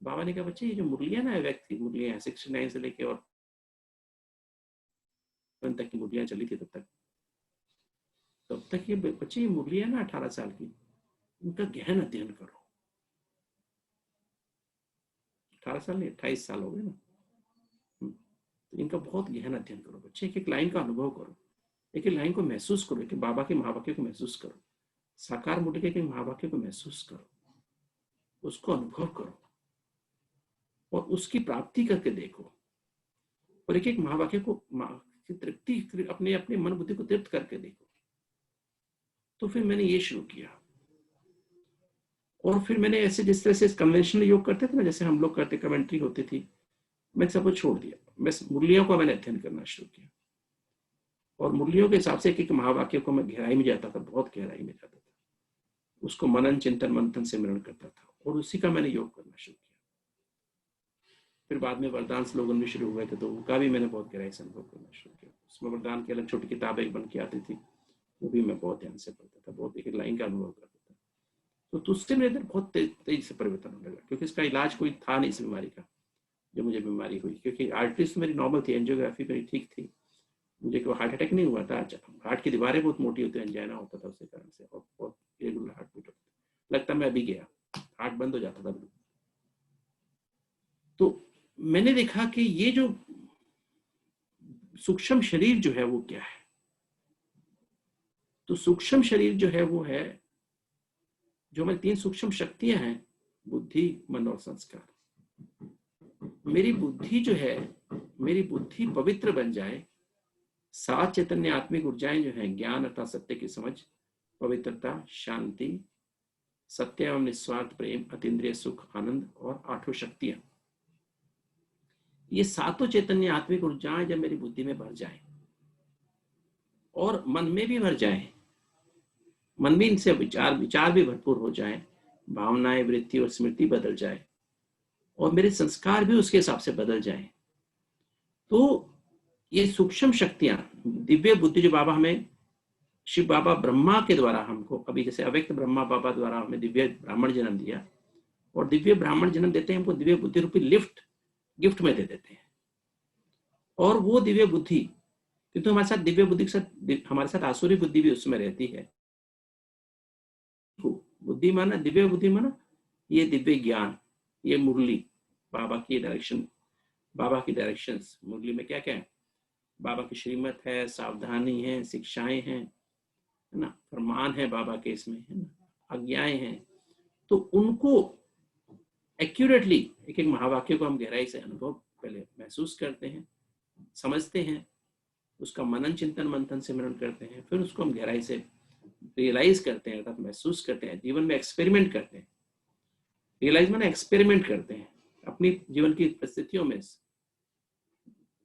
बाबा ने कहा, बच्चे ये जो मुरलियाँ ना, व्यक्ति मुरलियाँ 69 से लेके और तक की मुरलियाँ चली थी, तब तक ये बच्चे, ये मुरलियाँ ना 18 साल की, इनका गहन अध्ययन करो। 18 साल नहीं, 28 साल हो गए ना। तो इनका बहुत गहन अध्ययन करो बच्चे, एक एक लाइन का अनुभव करो, एक एक लाइन को महसूस करो, कि बाबा के महावाक्य को महसूस करो, साकार मूर्ति के महावाक्य को महसूस करो, उसको अनुभव करो और उसकी प्राप्ति करके देखो, और एक एक महावाक्य को तृप्ति, अपने अपने मन बुद्धि को तृप्त करके देखो। तो फिर मैंने ये शुरू किया और फिर मैंने ऐसे, जिस तरह से कन्वेंशनल योग करते थे ना, जैसे हम लोग करते, कमेंट्री होती थी, मैं सब कुछ छोड़ दिया, मैं मुरलियों को मैंने अध्ययन करना शुरू किया और मुरलियों के हिसाब से एक एक महावाक्य को मैं गहराई में जाता था, बहुत गहराई में जाता था, उसको मनन चिंतन मंथन से स्मरण करता था और उसी का मैंने योग करना शुरू किया। फिर बाद में वरदान स्लोगन भी शुरू हुए थे, तो उनका भी मैंने बहुत गहराई से अनुभव करना शुरू किया। उसमें वरदान की अलग छोटी किताब एक बन के आती थी, वो भी मैं बहुत ध्यान से पढ़ता था, बहुत एक लाइन का अनुभव करता था। तो उससे मेरे अंदर बहुत तेजी से परिवर्तन होने लगा, क्योंकि इसका इलाज कोई था नहीं इस बीमारी का, जो मुझे बीमारी हुई, क्योंकि आर्टरीज मेरी नॉर्मल थी, एंजियोग्राफी मेरी ठीक थी, मुझे कोई हार्ट अटैक नहीं हुआ था। हार्ट की दीवारें बहुत मोटी होती है, एंजाइना होता था उसके कारण से, और बहुत इरेगुलर हार्ट बीट होता था। लगता मैं अभी गया, हार्ट बंद हो जाता था। तो मैंने देखा कि ये जो सूक्ष्म शरीर जो है वो क्या है। तो सूक्ष्म शरीर जो है वो है, जो हमारी 3 सूक्ष्म शक्तियां हैं, बुद्धि, मन और संस्कार। मेरी बुद्धि जो है, मेरी बुद्धि पवित्र बन जाए, 7 चैतन्य आत्मिक ऊर्जाएं जो हैं, ज्ञान अर्थात सत्य की समझ, पवित्रता, शांति, सत्य एवं निस्वार्थ प्रेम, अतीन्द्रिय सुख, आनंद और 8 शक्तियां, ये 7 चैतन्य आत्मिक ऊर्जाएं जब मेरी बुद्धि में भर जाए और मन में भी भर जाए, मन में इनसे विचार भी भरपूर हो जाए, भावनाएं, वृत्ति और स्मृति बदल जाए और मेरे संस्कार भी उसके हिसाब से बदल जाए, तो ये सूक्ष्म शक्तियां, दिव्य बुद्धि जो बाबा हमें, शिव बाबा ब्रह्मा के द्वारा हमको, अभी जैसे अव्यक्त ब्रह्मा बाबा द्वारा हमें दिव्य ब्राह्मण जन्म दिया, और दिव्य ब्राह्मण जन्म देते हैं हमको दिव्य बुद्धि रूपी लिफ्ट गिफ्ट में दे देते हैं। और वो दिव्य बुद्धि, किंतु हमारे साथ दिव्य बुद्धि के साथ हमारे साथ आसुरी बुद्धि भी उसमें रहती है। बुद्धि माना, दिव्य बुद्धि माना ये दिव्य ज्ञान, ये मुरली, बाबा की डायरेक्शन, बाबा की डायरेक्शंस। मुरली में क्या क्या है, बाबा की श्रीमत है, सावधानी है, शिक्षाएं हैं, है ना, फरमान है बाबा के इसमें, है ना, आज्ञाएं हैं। तो उनको एक्यूरेटली एक एक महावाक्य को हम गहराई से अनुभव पहले महसूस करते हैं, समझते हैं, उसका मनन चिंतन मंथन सिमरन करते हैं, फिर उसको हम गहराई से रियलाइज करते हैं, अर्थात महसूस करते हैं, जीवन में एक्सपेरिमेंट करते हैं। रियलाइज माने एक्सपेरिमेंट करते हैं अपनी जीवन की परिस्थितियों में,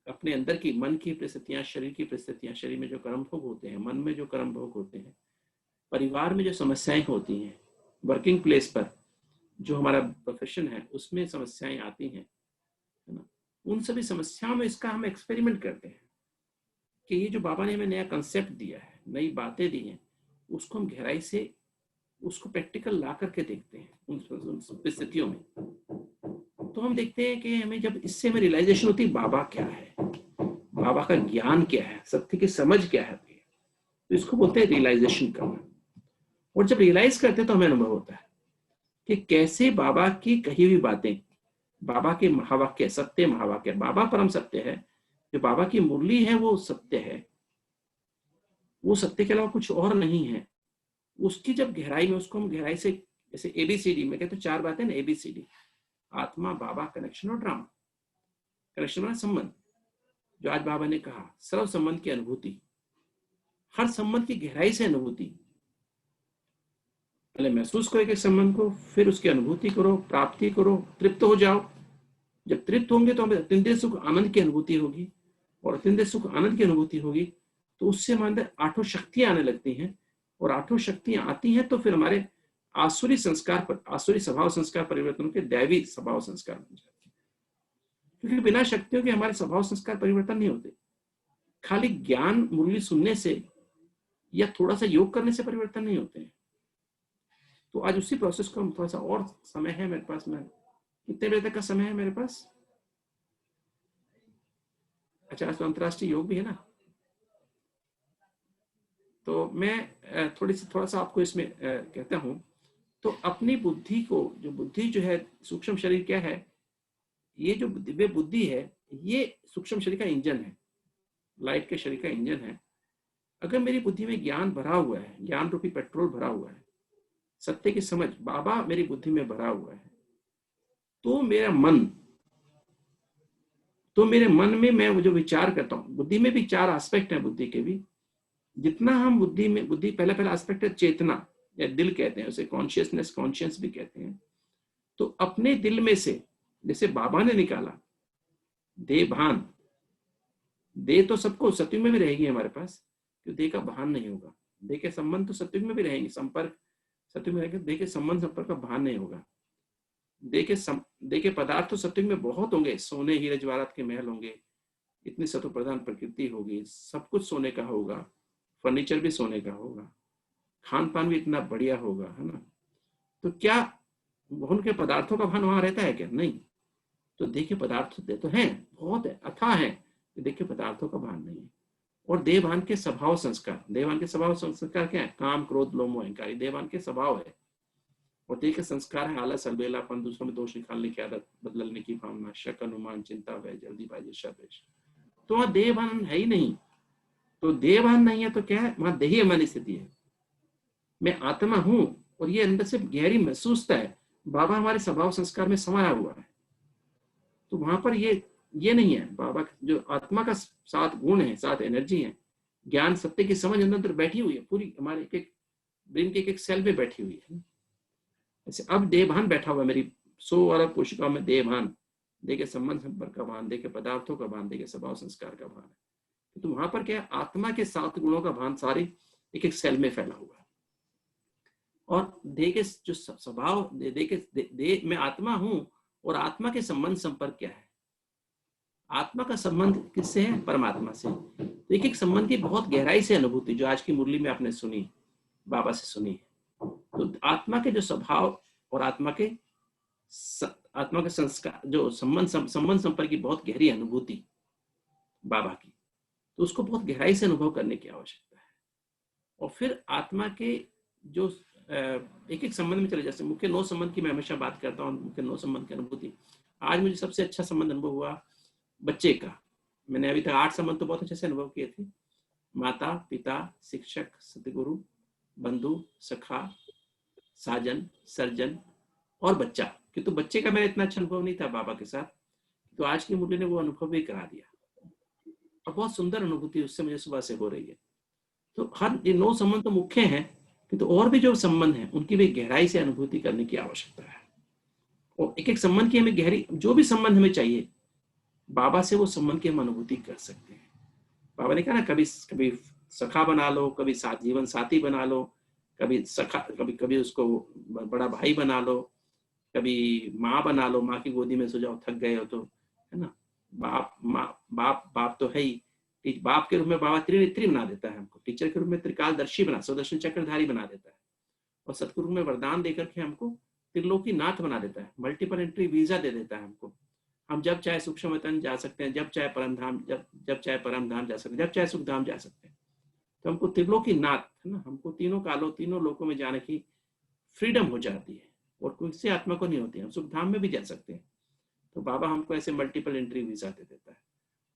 अपने अंदर की मन की परिस्थितियां, शरीर की परिस्थितियां, शरीर में जो कर्म भोग होते हैं, मन में जो कर्म भोग होते हैं, परिवार में जो समस्याएं होती हैं, वर्किंग प्लेस पर जो हमारा प्रोफेशन है उसमें समस्याएं आती हैं, है ना, उन सभी समस्याओं में इसका हम एक्सपेरिमेंट करते हैं कि ये जो बाबा ने हमें नया कंसेप्ट दिया है, नई बातें दी हैं, उसको हम गहराई से उसको प्रैक्टिकल ला करके देखते हैं उन परिस्थितियों में। तो हम देखते हैं कि हमें जब इससे हमें रियलाइजेशन होती है बाबा क्या है, बाबा का ज्ञान क्या है, सत्य की समझ क्या है, तो इसको बोलते हैं रियलाइजेशन करना। और जब रियलाइज करते हैं तो हमें अनुभव होता है कि कैसे बाबा की कही हुई बातें, बाबा के महावाक्य, सत्य महावाक्य, बाबा परम सत्य है, जो बाबा की मुरली है वो सत्य है, वो सत्य के अलावा कुछ और नहीं है। उसकी जब गहराई में, उसको हम गहराई से, जैसे एबीसीडी में कहते हैं 4 बातें ना, एबीसीडी, आत्मा, बाबा, कनेक्शन और ड्रामा। कनेक्शन वाला संबंध, जो आज बाबा ने कहा, सर्व संबंध की अनुभूति, हर संबंध की गहराई से अनुभूति, पहले महसूस करो एक संबंध को, फिर उसकी अनुभूति करो, प्राप्ति करो, तृप्त हो जाओ। जब तृप्त होंगे तो हमें अत्यंत सुख आनंद की अनुभूति होगी, और अत्यंत सुख आनंद की अनुभूति होगी तो उससे हमारे अंदर 8 शक्तियां आने लगती हैं, और 8 शक्तियां आती हैं तो फिर हमारे आसुरी संस्कार पर, आसुरी स्वभाव संस्कार परिवर्तन के दैवी स्वभाव संस्कार बन जाते हैं। क्योंकि बिना शक्तियों के हमारे स्वभाव संस्कार परिवर्तन नहीं होते। खाली ज्ञान मुरली सुनने से या थोड़ा सा योग करने से परिवर्तन नहीं होते हैं। तो आज उसी प्रोसेस को हम, थोड़ा सा और समय है मेरे पास, मैं कितने बजे तक का समय है मेरे पास? अच्छा, आज तो अंतर्राष्ट्रीय योग भी है ना, तो मैं थोड़ा सा आपको इसमें कहता हूं। तो अपनी बुद्धि को, जो बुद्धि जो है, सूक्ष्म शरीर क्या है, ये जो दिव्य बुद्धि है, ये सूक्ष्म शरीर का इंजन है, लाइट के शरीर का इंजन है। अगर मेरी बुद्धि में ज्ञान भरा हुआ है, ज्ञान रूपी पेट्रोल भरा हुआ है, सत्य की समझ, बाबा मेरी बुद्धि में भरा हुआ है, तो मेरे मन में मैं जो विचार करता हूँ, बुद्धि में भी 4 एस्पेक्ट है बुद्धि के भी। जितना हम बुद्धि पहला एस्पेक्ट है चेतना, या दिल कहते हैं उसे, कॉन्शियसनेस, कॉन्शियस भी कहते हैं। तो अपने दिल में से, जैसे बाबा ने निकाला देह भान, देह तो सबको सत्युग में भी रहेगी हमारे पास, तो देह का भान नहीं होगा। देह के संबंध तो सत्युग में भी रहेंगे, संपर्क सत्युग में रहेंगे, देह के संबंध संपर्क का भान नहीं होगा। देह के पदार्थ तो सत्युग में बहुत होंगे, सोने हीरे जवाहरात के महल होंगे, इतनी सत्व प्रधान प्रकृति होगी, सब कुछ सोने का होगा, फर्नीचर भी सोने का होगा, खान पान भी इतना बढ़िया होगा, है ना। तो क्या उनके पदार्थों का भान वहां रहता है क्या? नहीं। तो देह के पदार्थ तो हैं, बहुत है, अथाह है, देह के पदार्थों का भान नहीं है। और देहभान के स्वभाव संस्कार, देहभान के स्वभाव संस्कार क्या है? काम, क्रोध, लोभ, मोह, अहंकार, देहभान के स्वभाव है। और देह के संस्कार है आलस, अलबेलापन, दूसरों में दोष निकालने की आदत, बदलने की भावना, शक, अनुमान, चिंता, भय, जल्दीबाजी, शर्वेश। तो वहां देहभान है ही नहीं। तो देहभान नहीं है तो क्या है, वहां देही मन स्थिति है। मैं आत्मा हूं और ये अंदर से गहरी महसूसता है, बाबा हमारे स्वभाव संस्कार में समाया हुआ है। तो वहां पर ये नहीं है। बाबा जो आत्मा का 7 गुण है, 7 एनर्जी है, ज्ञान सत्य की समझ अंदर बैठी हुई है, पूरी हमारे एक ब्रेन के एक सेल में बैठी हुई है। ऐसे अब देहभान बैठा हुआ है मेरी 100 अरब कोशिकाओं में। देहभान, देह के संबंध संपर्क का भान, देह के पदार्थों का भान, देह के स्वभाव संस्कार का भान है। तो वहां पर क्या है, आत्मा के 7 गुणों का भान सारे एक सेल में फैला हुआ है। और देह के जो स्वभाव, देह में आत्मा हूं और आत्मा के संबंध संपर्क क्या है, आत्मा का संबंध किससे है, परमात्मा से। तो एक संबंध की बहुत गहराई से अनुभूति जो आज की मुरली में आपने सुनी, बाबा से सुनी है। तो आत्मा के जो स्वभाव और आत्मा के संस्कार, जो संबंध संपर्क की बहुत गहरी अनुभूति बाबा की, तो उसको बहुत गहराई से अनुभव करने की आवश्यकता है। और फिर आत्मा के जो एक संबंध में चले, जैसे मुख्य 9 संबंध की मैं हमेशा बात करता हूँ, मुख्य 9 संबंध की अनुभूति। आज मुझे सबसे अच्छा संबंध अनुभव हुआ बच्चे का। मैंने अभी तक 8 संबंध तो बहुत अच्छे से अनुभव किए थे, माता, पिता, शिक्षक, सतगुरु, बंधु, सखा, साजन, सर्जन और बच्चा। कि तो बच्चे का मेरा इतना अच्छा अनुभव नहीं था बाबा के साथ, तो आज की मुरली ने वो अनुभव भी करा दिया और बहुत सुंदर अनुभूति उससे मुझे सुबह से हो रही है। तो हर ये 9 संबंध तो मुख्य हैं, तो और भी जो संबंध हैं उनकी भी गहराई से अनुभूति करने की आवश्यकता है। और एक संबंध की हमें गहरी, जो भी संबंध हमें चाहिए बाबा से, वो संबंध की हम अनुभूति कर सकते हैं। बाबा ने कहा ना, कभी कभी सखा बना लो, कभी साथ जीवन साथी बना लो, कभी सखा, कभी उसको बड़ा भाई बना लो, कभी माँ बना लो, माँ की गोदी में सो जाओ, थक गए हो तो, है ना। बाप तो है ही। बाप के रूप में बाबा त्रिनेत्री बना देता है हमको, टीचर के रूप में त्रिकालदर्शी बना, सुदर्शन चक्रधारी बना देता है, और सतगुरु में वरदान देकर के हमको त्रिलोकी नाथ बना देता है, मल्टीपल एंट्री वीजा दे देता है हमको। हम जब चाहे सूक्ष्म वतन जा सकते हैं, जब चाहे परम धाम, जब चाहे परम धाम जा सकते हैं, जब चाहे सुख धाम जा सकते हैं। तो हमको त्रिलोकी नाथ, है ना, हमको तीनों कालों, तीनों लोकों में जाने की फ्रीडम हो जाती है, और कोई से आत्मा को नहीं होती है। हम सुख धाम में भी जा सकते हैं। तो बाबा हमको ऐसे मल्टीपल एंट्री वीजा दे देता है,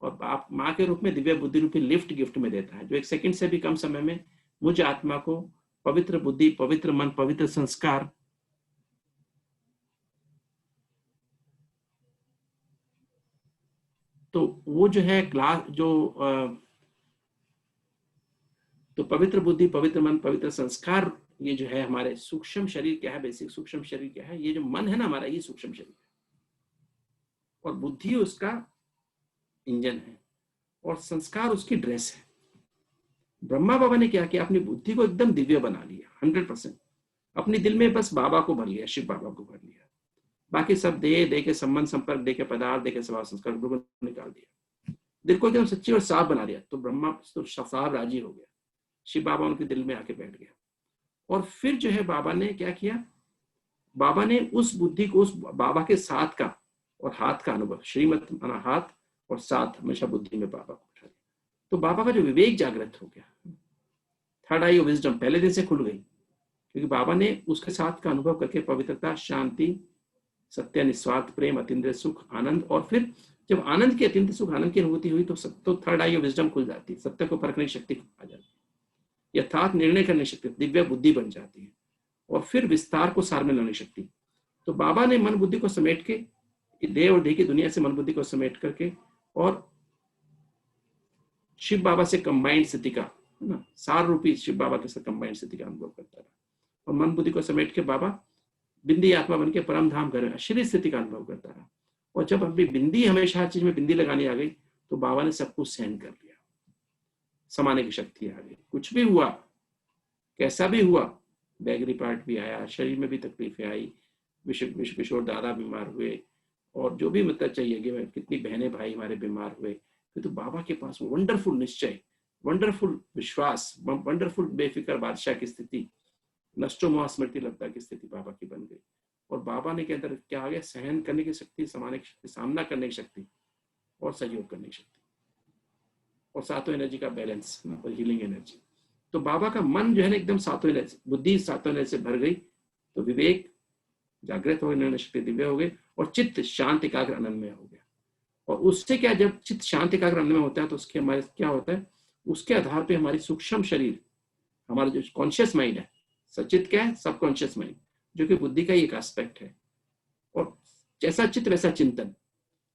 और बाप माँ के रूप में दिव्य बुद्धि रूपी लिफ्ट गिफ्ट में देता है, जो 1 सेकंड से भी कम समय में मुझ आत्मा को पवित्र बुद्धि, पवित्र मन, पवित्र संस्कार, तो वो जो है क्लास जो तो पवित्र बुद्धि, पवित्र मन, पवित्र संस्कार, ये जो है हमारे सूक्ष्म शरीर क्या है, बेसिक सूक्ष्म शरीर क्या है, ये जो मन है ना हमारा, ये सूक्ष्म शरीर है, और बुद्धि उसका इंजन है, और संस्कार उसकी ड्रेस है। ब्रह्मा बाबा ने क्या किया, अपनी बुद्धि को एकदम दिव्य बना लिया, 100%। अपने दिल में बस बाबा को भर लिया, शिव बाबा को भर लिया, बाकी सब देह के संबंध संपर्क, देह के पदार्थ, देह के स्वभाव संस्कार निकाल दिया, दिल को एकदम सच्ची और साफ बना दिया। तो ब्रह्मा तो साफ राजी हो गया, शिव बाबा उनके दिल में आके बैठ गया। और फिर जो है बाबा ने क्या किया, बाबा ने उस बुद्धि को, उस बाबा के साथ का और हाथ का अनुभव, श्रीमत माना हाथ और साथ, हमेशा बुद्धि में बाबा को बैठा दिया। तो बाबा का जो विवेक जागृत हो गया, 3rd आई ऑफ विजडम पहले दिन से खुल गई, क्योंकि बाबा ने उसके साथ का अनुभव करके पवित्रता, शांति, सत्य, निस्वार्थ प्रेम, अतीन्द्रिय सुख, आनंद, और फिर जब आनंद की, अतीन्द्रिय सुख, आनंद की अनुभूति हुई तो 3rd आई ऑफ विजडम खुल जाती, सत्य को परखने की शक्ति आ जाती, यथार्थ निर्णय करने की शक्ति, दिव्य बुद्धि बन जाती है, और फिर विस्तार को सार में लाने की शक्ति। तो बाबा ने मन बुद्धि को समेट के, देह और देह की दुनिया से मन बुद्धि को समेट करके, और शिव बाबा से कंबाइंड स्थिति का, है ना, सार रूपी शिव बाबा के साथ कंबाइंड स्थिति का अनुभव करता रहा, और मन बुद्धि को समेट के बाबा बिंदी आत्मा बन के परम धाम घर श्री स्थिति का अनुभव करता रहा। और जब अपनी बिंदी, हमेशा हर चीज में बिंदी लगानी आ गई, तो बाबा ने सब कुछ सहन कर लिया, समाने की शक्ति आ गई। कुछ भी हुआ, कैसा भी हुआ, बैगरी पार्ट भी आया, शरीर में भी तकलीफें आई, विश्व किशोर दादा बीमार हुए, और जो भी मतलब चाहिए कि कितनी बहनें भाई हमारे बीमार हुए, तो बाबा के पास वंडरफुल निश्चय, वंडरफुल विश्वास, वंडरफुल बेफिक्र बादशाह की स्थिति, नष्टो मोह स्मृति लगता की स्थिति बाबा की बन गई। और बाबा ने के अंदर क्या आ गया, सहन करने की शक्ति, समाने की शक्ति, सामना करने की शक्ति, और सहयोग करने की शक्ति, और सातों एनर्जी का बैलेंस, और हीलिंग एनर्जी। तो बाबा का मन जो है ना एकदम सातों एनर्जी, बुद्धि सातों एनर्जी से भर गई। तो विवेक, जागृत हो गए, निर्णय शक्ति दिव्य हो गई और चित्त शांत एकाग्र आनंदमय हो गया। और उससे क्या, जब चित्त शांत एकाग्र आनंदमय होता है तो उसके हमारे क्या होता है, उसके आधार पे हमारी सूक्ष्म शरीर, हमारा जो कॉन्शियस माइंड है, सचित क्या है, सबकॉन्शियस माइंड, जो कि बुद्धि का ही एक एस्पेक्ट है। और जैसा चित्त वैसा चिंतन,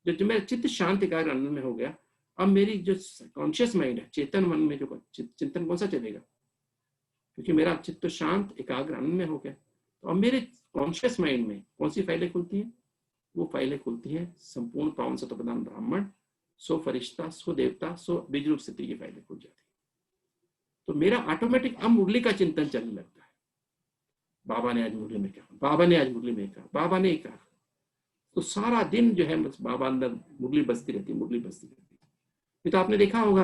जो मेरा चित्त शांत एकाग्र आनंद में हो गया, अब मेरी जो कॉन्शियस माइंड है, चेतन मन में जो चिंतन कौन सा चलेगा, क्योंकि मेरा चित्त तो शांत एकाग्र आनंद में हो गया। तो अब मेरे कॉन्शियस माइंड में कौन सी फाइलें खुलती हैं, वो फाइलें खुलती हैं संपूर्ण पावन सत्व प्रधान ब्राह्मण, सो फरिश्ता, सो देवता, सो बीज रूप स्थिति की फाइलें खुल जाती है। तो मेरा ऑटोमेटिक अब मुरली का चिंतन चलने लगता है। बाबा ने आज मुरली में कहा, बाबा ने आज मुरली में कहा, बाबा ने कहा, तो सारा दिन जो है बस बाबा अंदर मुरली बजती रहती, मुरली बजती रहती। ये तो आपने देखा होगा,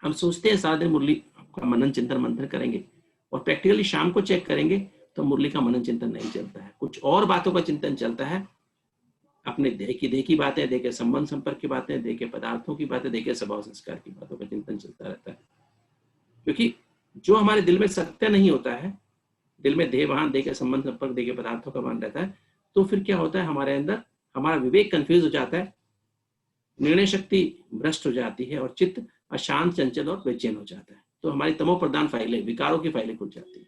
हम सोचते हैं सारा दिन मुरली का मनन चिंतन मंथन करेंगे और प्रैक्टिकली शाम को चेक करेंगे तो मुरली का मनन चिंतन नहीं चलता है, कुछ और बातों का चिंतन चलता है। अपने देह की बातें, देह के संबंध संपर्क की बातें, देह के पदार्थों की बातें, देह के स्वभाव संस्कार की बातों का चिंतन चलता रहता है। क्योंकि जो हमारे दिल में सत्य नहीं होता है, दिल में देह भान, देह के संबंध संपर्क, देह के पदार्थों का भान रहता है, तो फिर क्या होता है, हमारे अंदर हमारा विवेक कंफ्यूज हो जाता है, निर्णय शक्ति भ्रष्ट हो जाती है और चित्त अशांत, चंचल और बेचैन हो जाता है। तो हमारी तमो प्रधान फाइलें, विकारों की फाइलें खुल जाती है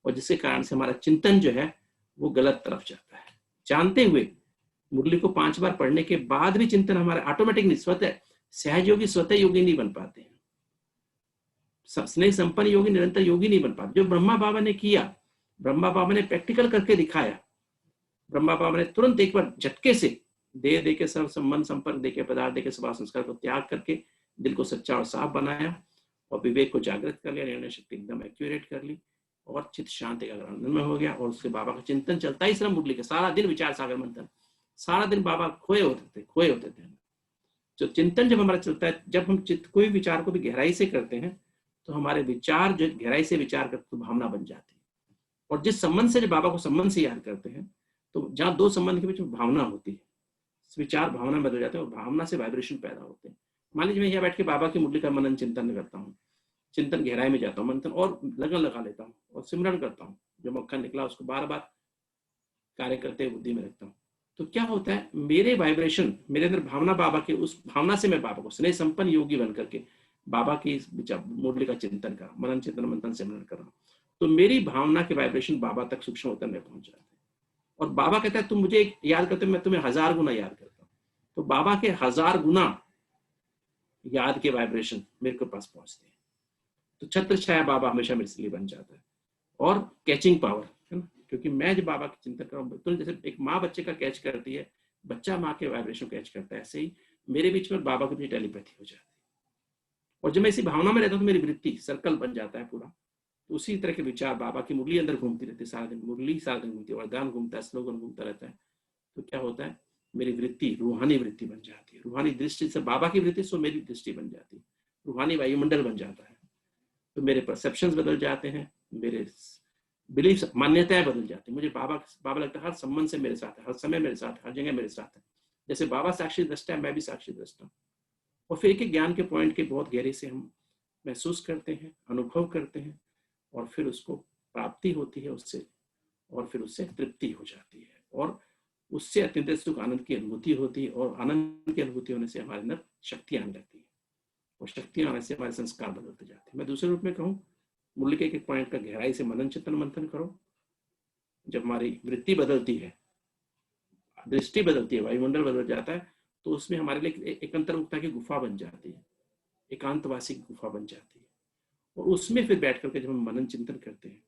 और जिसके कारण से हमारा चिंतन जो है वो गलत तरफ जाता है। जानते हुए मुरली को 5 बार पढ़ने के बाद भी चिंतन हमारा ऑटोमेटिक नहीं, स्वतः सहज योगी, स्वतः योगी नहीं बन पाते हैं, स्नेह संपन्न योगी निरंतर योगी नहीं बन पाते। जो ब्रह्मा बाबा ने किया, ब्रह्मा बाबा ने प्रैक्टिकल करके दिखाया, ब्रह्मा बाबा ने तुरंत एक बार झटके से दे के सब संबंध संपर्क, दे के पदार्थ, दे के स्वभाव संस्कार को त्याग करके दिल को सच्चा और साफ बनाया और विवेक को जागृत कर लिया, निर्णय शक्ति एकदम एक्यूरेट कर ली और चित्त शांत एकाग्र में हो गया। और उसके बाबा का चिंतन चलता ही श्रम मुरली का, सारा दिन विचार सागर मंथन, सारा दिन बाबा खोए होते थे। जो चिंतन जब हमारा चलता है, जब हम कोई विचार को भी गहराई से करते हैं तो हमारे विचार जो गहराई से विचार करते तो भावना बन जाती है। और जिस संबंध से, जब बाबा को संबंध से याद करते हैं तो जहाँ दो संबंध के बीच में भावना होती है, विचार भावना बदल जाते हैं और भावना से वाइब्रेशन पैदा होते हैं। मान लीजिए मैं यहाँ बैठ के बाबा की मुरली का मनन चिंतन करता हूँ, चिंतन गहराई में जाता हूँ, मंथन और लगन लगा लेता हूँ और सिमरन करता हूँ, जो मक्खन निकला उसको बार बार कार्य करते हुए बुद्धि में रखता हूँ, तो क्या होता है, मेरे वाइब्रेशन, मेरे अंदर भावना, बाबा के उस भावना से मैं बाबा को स्नेह संपन्न योगी बन करके बाबा की मुरली का चिंतन कर, मनन चिंतन मंथन सिमरन कर रहा हूँ, तो मेरी भावना के वाइब्रेशन बाबा तक सूक्ष्म उतर में पहुंच जाते हैं। और बाबा कहता है तुम मुझे याद करते, मैं तुम्हें 1000 गुना याद करता हूँ। तो बाबा के 1000 गुना याद के वाइब्रेशन मेरे को पास पहुंचते हैं। तो छत्र छाया बाबा हमेशा मेरे लिए बन जाता है। और कैचिंग पावर है ना, क्योंकि मैं जब बाबा की चिंतन कर रहा हूँ, तो जैसे एक माँ बच्चे का कैच करती है, बच्चा माँ के वाइब्रेशन कैच करता है, ऐसे ही मेरे बीच में बाबा की टेलीपैथी हो जाती है। और जब मैं इसी भावना में रहता हूँ तो मेरी वृत्ति सर्कल बन जाता है पूरा। तो उसी तरह के विचार, बाबा की मुरली अंदर घूमती रहती है सारा दिन, मुरली सारा दिन घूमती है, वरदान घूमता है, स्लोगन घूमता रहता है। तो क्या होता है, मेरी वृत्ति रूहानी वृत्ति बन जाती है, रूहानी दृष्टि से बाबा की वृत्ति से मेरी दृष्टि बन जाती है, रूहानी वायुमंडल बन जाता है। तो मेरे परसेप्शंस बदल जाते हैं, मेरे बिलीफ, मान्यताएं बदल जाती है। मुझे बाबा लगता है हर संबंध से मेरे साथ है, हर समय मेरे साथ है, हर जगह मेरे साथ है। जैसे बाबा साक्षी दृष्टा है, मैं भी साक्षी दृष्टा हूँ। और फिर एक ज्ञान के पॉइंट के बहुत गहरे से हम महसूस करते हैं, अनुभव करते हैं और फिर उसको प्राप्ति होती है उससे, और फिर उससे तृप्ति हो जाती है और उससे अत्यंत सुख आनंद की अनुभूति होती है। और आनंद की अनुभूति होने से हमारे अंदर शक्ति आने लगती है और शक्ति आने से हमारे संस्कार बदलते जाते हैं। मैं दूसरे रूप में कहूँ, मुरली के एक पॉइंट का गहराई से मनन चिंतन मंथन करो। जब हमारी वृत्ति बदलती है, दृष्टि बदलती है, वायुमंडल बदल जाता है, तो उसमें हमारे लिए एक अंतर्मुक्ता की गुफा बन जाती है, एकांतवासी की गुफा बन जाती है। और उसमें फिर बैठ करके जब हम मनन चिंतन करते हैं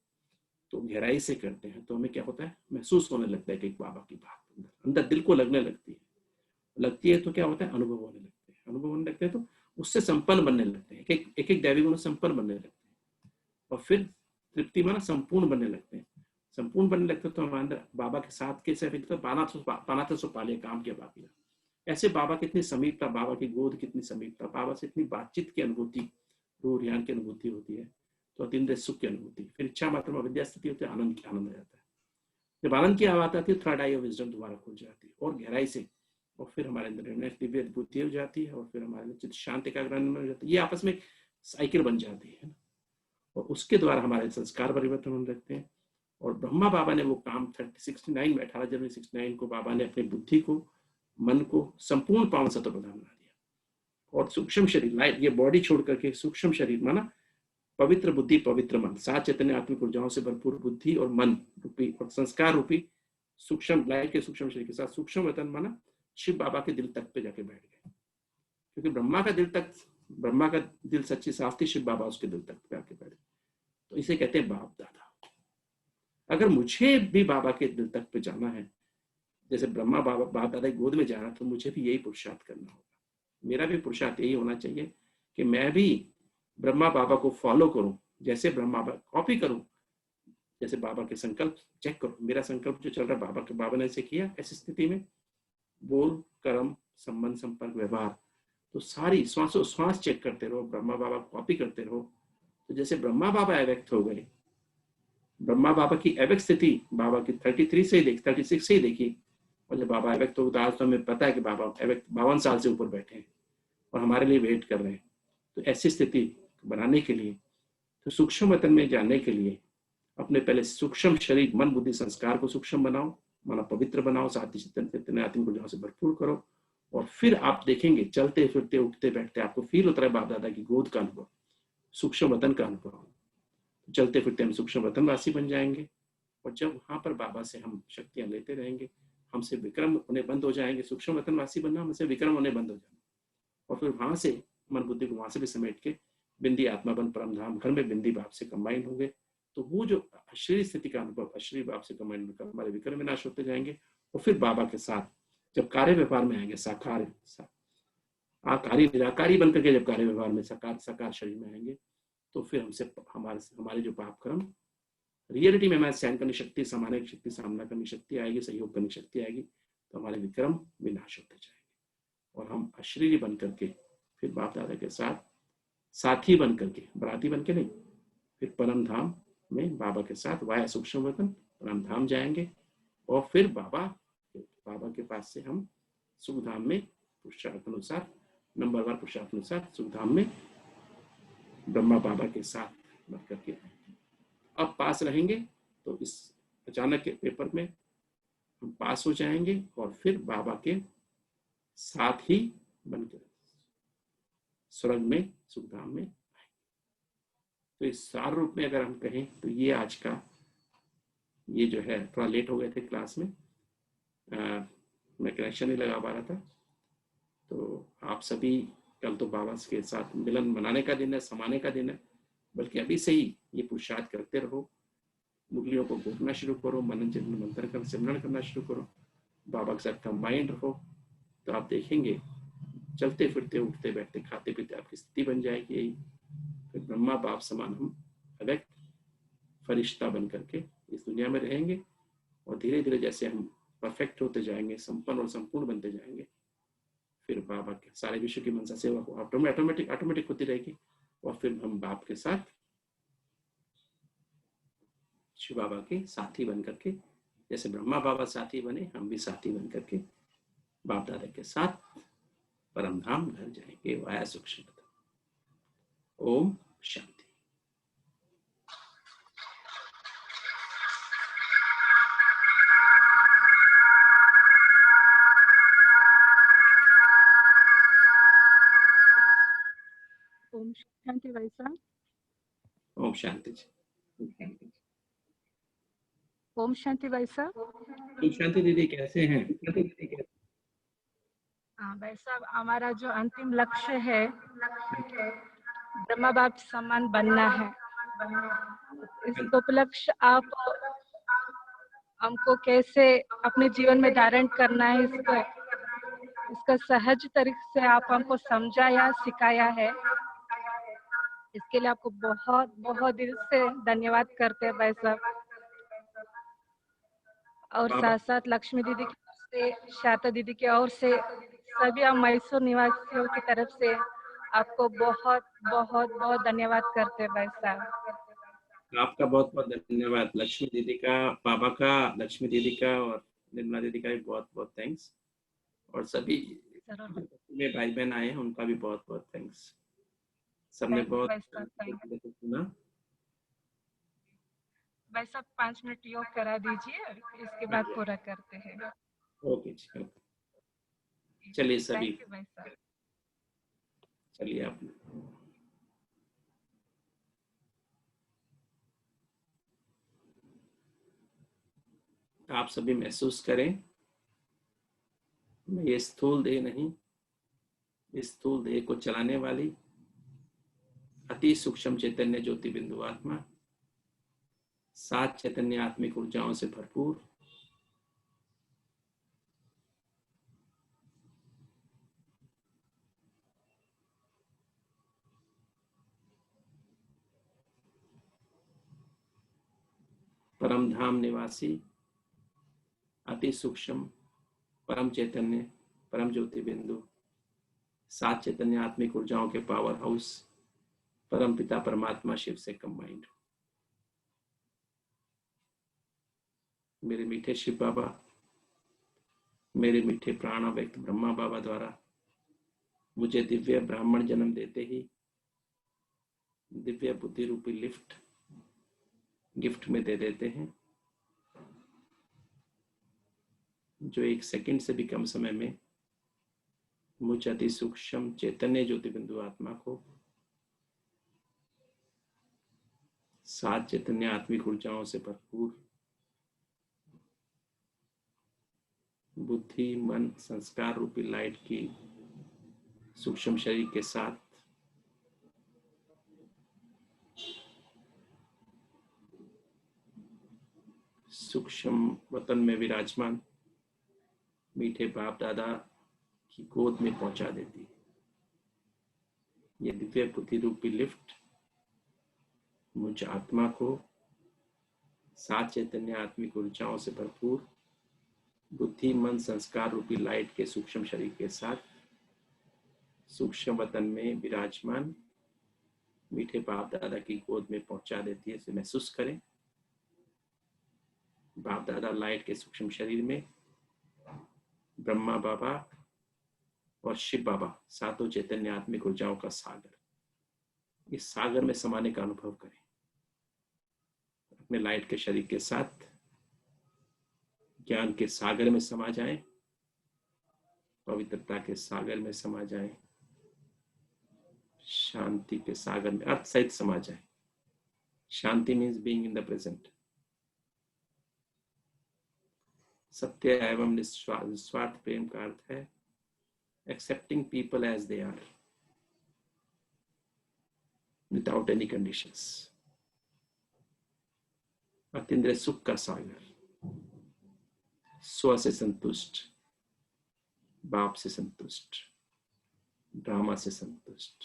तो गहराई से करते हैं, तो हमें क्या होता है, महसूस होने लगता है कि बाबा की बात अंदर दिल को लगने लगती है। तो क्या होता है, अनुभव होने लगते हैं, तो उससे संपन्न बनने लगते हैं, एक एक दैवी गुण संपन्न बनने लगते हैं और फिर तृप्ति माना संपूर्ण बनने लगते हैं। संपूर्ण बनने लगते हैं तो हमारे अंदर बाबा के साथ के सिर्फ पाना तो पाले काम किया बाकी। ऐसे बाबा कितनी समीपता, बाबा की गोद कितनी समीपता, बाबा से इतनी बातचीत की अनुभूति, रूह ज्ञान की अनुभूति होती है, तो अतीन्द्रिय सुख की अनुभूति। फिर इच्छा मात्र में अविद्या स्थिति होती है, आनंद रहता है। जब आनंद की आवाज आती है, थर्ड आई ऑफ विजडम दोबारा खुल जाती है और गहराई से, और फिर हमारे अंदर निर्णय दिव्य अनुभूति हो जाती है और फिर हमारे चित्त शांत एकाग्र में हो जाती है। ये आपस में साइकिल बन जाती है और उसके द्वारा हमारे संस्कार परिवर्तन होने लगते हैं और ब्रह्मा बाबा ने वो काम 69 में 18 जनवरी 69 को बाबा ने अपनी बुद्धि को, मन को संपूर्ण पावन सत्व प्रधान बना दिया। और सूक्ष्म शरीर, लाइट, ये बॉडी छोड़ करके सूक्ष्म शरीर माना पवित्र बुद्धि पवित्र मन, 7 चैतन्य आत्मिक ऊर्जाओं से भरपूर बुद्धि और मन रूपी और संस्कार रूपी सूक्ष्म लाइट के सूक्ष्म शरीर के साथ सूक्ष्म वतन माना शिव बाबा के दिल तक पे जाके बैठ गए। क्योंकि ब्रह्मा का दिल सच्ची साफ थी, शिव बाबा उसके दिल तक पे आके बैठ गए। तो इसे कहते हैं बाप दादा। अगर मुझे भी बाबा के दिल तक पे जाना है, जैसे ब्रह्मा बाबा बाप दादा की गोद में जाना, तो मुझे भी यही पुरुषार्थ करना होगा। मेरा भी पुरुषार्थ यही होना चाहिए कि मैं भी ब्रह्मा बाबा को फॉलो करूं, जैसे ब्रह्मा बाबा कॉपी करूं, जैसे बाबा के संकल्प चेक करो। मेरा संकल्प जो चल रहा है बाबा ने ऐसे किया, ऐसी स्थिति में बोल कर्म संबंध संपर्क व्यवहार, तो सारी श्वास चेक करते रहो, ब्रह्मा बाबा कॉपी करते रहो। तो जैसे ब्रह्मा बाबा अव्यक्त हो गए, ब्रह्मा बाबा की अव्यक्त स्थिति बाबा की 36 से ही देखी, और जब बाबा अव्यक्त हो तो आज तो हमें पता है कि बाबा अव्यक्त 52 साल से ऊपर बैठे हैं और हमारे लिए वेट कर रहे हैं। तो ऐसी स्थिति बनाने के लिए, तो सूक्ष्म वतन में जाने के लिए अपने पहले सूक्ष्म शरीर मन बुद्धि संस्कार को सूक्ष्म बनाओ, माना पवित्र बनाओ, साथ ही चैतन्य आत्मिक ऊर्जाओं से भरपूर करो। और फिर आप देखेंगे चलते फिरते उठते बैठते आपको फील होता है बाप दादा की गोद का अनुभव, सूक्ष्म वतन का अनुभव। चलते फिरते हम सूक्ष्म वतनवासी बन जाएंगे, और जब वहां पर बाबा से हम शक्तियां लेते रहेंगे, हमसे विक्रम होने बंद हो जाएंगे। सूक्ष्म वतनवासी बनना, हमसे विक्रम होने बंद हो जाएंगे, और फिर वहां से मन बुद्धि को वहां से भी समेट के बिंदी आत्मा बन परम धाम घर में बिंदी बाप से कंबाइन होंगे। तो वो जो अशरीरी स्थिति का अनुभव अशरीरी बाप से कंबाइन होकर हमारे विक्रम विनाश होते जाएंगे। और फिर बाबा के साथ जब कार्य व्यवहार में आएंगे, साकार आकारी निराकारी बनकर के जब कार्य व्यवहार में साकार शरीर में आएंगे, तो फिर हमसे हमारे जो पाप कर्म रियलिटी में हमारे सहन करने शक्ति, समाने की शक्ति, सामना करने की शक्ति आएगी, सहयोग करने की शक्ति आएगी, तो हमारे विक्रम विनाश होते जाएंगे और हम अशरीरी बन करके फिर बाप दादा के साथ साथी बन करके, बराती बन के नहीं, फिर परम धाम में बाबा के साथ वाया सूक्ष्म वतन परम धाम जाएंगे। और फिर बाबा के पास से हम सुख धाम में पुरुषार्थ अनुसार, नंबर 1 पुरुषार्थ अनुसार सुख धाम में ब्रह्मा बाबा के साथ बन करके अब पास रहेंगे। तो इस अचानक के पेपर में हम पास हो जाएंगे और फिर बाबा के साथ ही बनकर स्वर्ग में सुखधाम में आएंगे। तो इस सार रूप में अगर हम कहें तो ये आज का, ये जो है थोड़ा लेट हो गए थे क्लास में, मैं कनेक्शन नहीं लगा पा रहा था। तो आप सभी कल तो बाबा के साथ मिलन मनाने का दिन है, समाने का दिन है, बल्कि अभी से ही ये पुरुषार्थ करते रहो, मुगलियों को घूमना शुरू करो, मनन चिंतन मंत्र कर सिमरन करना शुरू करो, बाबा के साथ कंबाइंड रहो। तो आप देखेंगे चलते फिरते उठते बैठते खाते पीते आपकी स्थिति बन जाएगी यही। फिर ब्रह्मा बाप समान हम अव्यक्त फरिश्ता बन करके इस दुनिया में रहेंगे, और धीरे धीरे जैसे हम परफेक्ट होते जाएंगे, संपन्न और संपूर्ण बनते जाएंगे, फिर बाबा के सारे विश्व की मनसा सेवा को ऑटोमेटिक होती रहेगी। और फिर हम बाप के साथ शिव बाबा के साथी बन करके, जैसे ब्रह्मा बाबा साथी बने, हम भी साथी बन करके बाप दादा के साथ परम धाम घर जाएंगे वाया सूक्ष्म। ओम शांति। ओम शांति भाई साहब। ओम शांति जी। ओम शांति भाई साहब। ओम शांति दीदी, कैसे हैं? हाँ भाई साहब, हमारा जो अंतिम लक्ष्य है ब्रह्मा बाप समान बनना है। इस उपलक्ष्य आप हमको कैसे अपने जीवन में धारण करना है, इसका सहज तरीके से आप हमको समझाया सिखाया है। इसके लिए आपको बहुत बहुत दिल से धन्यवाद करते हैं भाई साहब। और साथ साथ लक्ष्मी दीदी की ओर से, शारदा दीदी की ओर से, सभी हम मैसूर निवासियों की तरफ से आपको बहुत बहुत बहुत धन्यवाद करते हैं भाई साहब। आपका बहुत बहुत धन्यवाद। लक्ष्मी दीदी का, बाबा का, लक्ष्मी दीदी का और निर्मला दीदी का भी बहुत बहुत थैंक्स। और सभी में भाई बहन आए हैं उनका भी बहुत बहुत थैंक्स। सबने बहुत सुना। भाई साहब 5 मिनट योग करा दीजिए, इसके बाद पूरा करते हैं। ओके जी, चलिए सभी, थैंक यू भाई साहब। चलिए आप सभी महसूस करें, मैं ये स्थूल देह नहीं, इस स्थूल देह को चलाने वाली अति सूक्ष्म चैतन्य ज्योति बिंदु आत्मा, 7 चैतन्य आत्मिक ऊर्जाओं से भरपूर, परम धाम निवासी अति सूक्ष्म परम चैतन्य परम ज्योति बिंदु, 7 चैतन्य आत्मिक ऊर्जाओं के पावर हाउस परम पिता परमात्मा शिव से कंबाइंड। मेरे मीठे शिव बाबा, मेरे मीठे प्राण व्यक्त ब्रह्मा बाबा द्वारा मुझे दिव्य ब्राह्मण जन्म देते ही दिव्य बुद्धि रूपी लिफ्ट गिफ्ट में दे देते हैं, जो 1 सेकंड से भी कम समय में मुझ अति सूक्ष्म चैतन्य ज्योति बिंदु आत्मा को 7 चैतन्य आत्मिक ऊर्जाओं से भरपूर बुद्धि मन संस्कार रूपी लाइट की सूक्ष्म शरीर के साथ सूक्ष्म वतन में विराजमान मीठे बाप दादा की गोद में पहुंचा देती है। ये दिव्य बुद्धि रूपी लिफ्ट मुझ आत्मा को 7 चैतन्य आत्मिक ऊर्जाओं से भरपूर बुद्धि मन संस्कार रूपी लाइट के सूक्ष्म शरीर के साथ सूक्ष्म वतन में विराजमान मीठे बाप दादा की गोद में पहुंचा देती है। इसे महसूस करें, बाप दादा लाइट के सूक्ष्म शरीर में, ब्रह्मा बाबा और शिव बाबा 7 चैतन्य आत्मिक ऊर्जाओं का सागर, इस सागर में समाने का अनुभव करें। अपने लाइट के शरीर के साथ ज्ञान के सागर में समा जाएं, पवित्रता के सागर में समा जाएं, शांति के सागर में अर्थ सहित समा जाएं। Shanti means being in the present. सत्य एवं निस्वार्थ प्रेम का अर्थ है accepting people as they are without any conditions. अतीन्द्रिय सुख का सागर, स्व से संतुष्ट, बाप से संतुष्ट, ड्रामा से संतुष्ट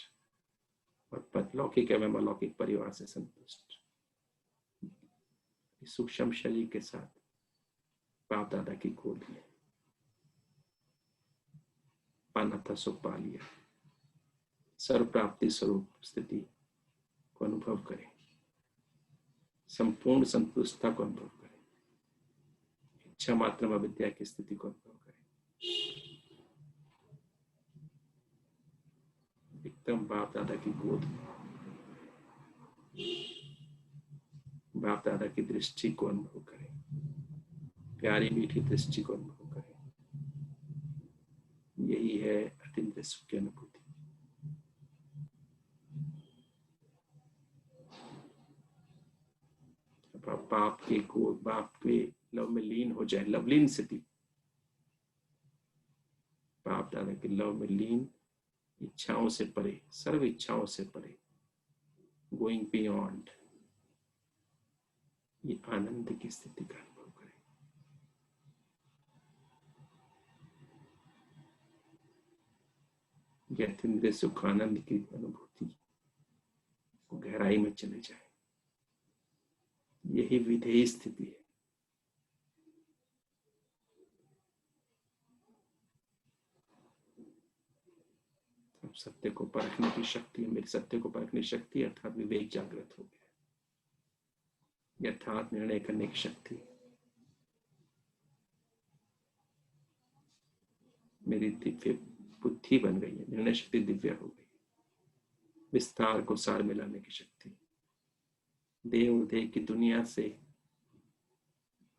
और लौकिक एवं अलौकिक परिवार से संतुष्ट। इस सूक्ष्म शरीर के साथ बाप दादा की गोद में पाना था सुख पा लिया। सर्व प्राप्ति स्वरूप स्थिति को अनुभव करें, संपूर्ण संतुष्टता को अनुभव करें, इच्छा मात्र अविद्या की स्थिति को अनुभव करें। एकदम बाप दादा की गोद में बाप दादा की दृष्टि को अनुभव करें, प्यारी मीठी दृष्टि को अनुभव करें। यही है अतीन्द्रिय सुख की अनुभूति। बाप के लव में लीन हो जाए, लवलीन स्थिति, बाप दादा के लव में लीन, इच्छाओं से परे, सर्व इच्छाओं से परे, गोइंग बियॉन्ड, ये आनंद की स्थिति का अनुभव करें। ये अतीन्द्रिय सुख आनंद की अनुभूति को गहराई में चले जाए। यही विधेय स्थिति है। अब सत्य को परखने की शक्ति, मेरी सत्य को परखने की शक्ति अर्थात विवेक जागृत हो गया, यथार्थ निर्णय करने की शक्ति, मेरी दिव्य बुद्धि बन गई है, निर्णय शक्ति दिव्य हो गई, विस्तार को सार मिलाने की शक्ति, देह और देह की दुनिया से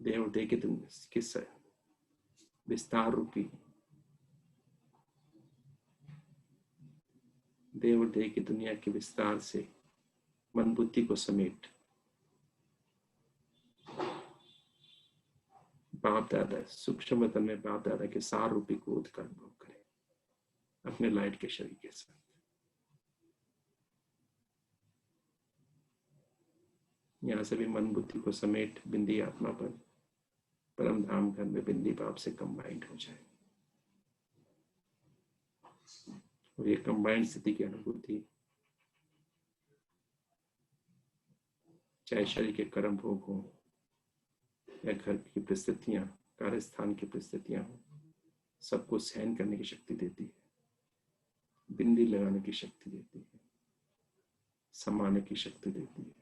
देह और देह के विस्तार रूपी देह और देह की दुनिया के विस्तार से मन बुद्धि को समेट बाप दादा सूक्ष्म वतन में बाप दादा के सार रूपी क्रोध का अनुभव करें अपने लाइट के शरीर के साथ। यहाँ से भी मन बुद्धि को समेट बिंदी आत्मा पर परम धाम घर में बिंदी बाप से कंबाइंड हो जाए और ये कंबाइंड स्थिति की अनुभूति चाहे शरीर के कर्म भोग हो या घर की परिस्थितियां कार्यस्थान की परिस्थितियां हो, सबको सहन करने की शक्ति देती है, बिंदी लगाने की शक्ति देती है, समाने की शक्ति देती है,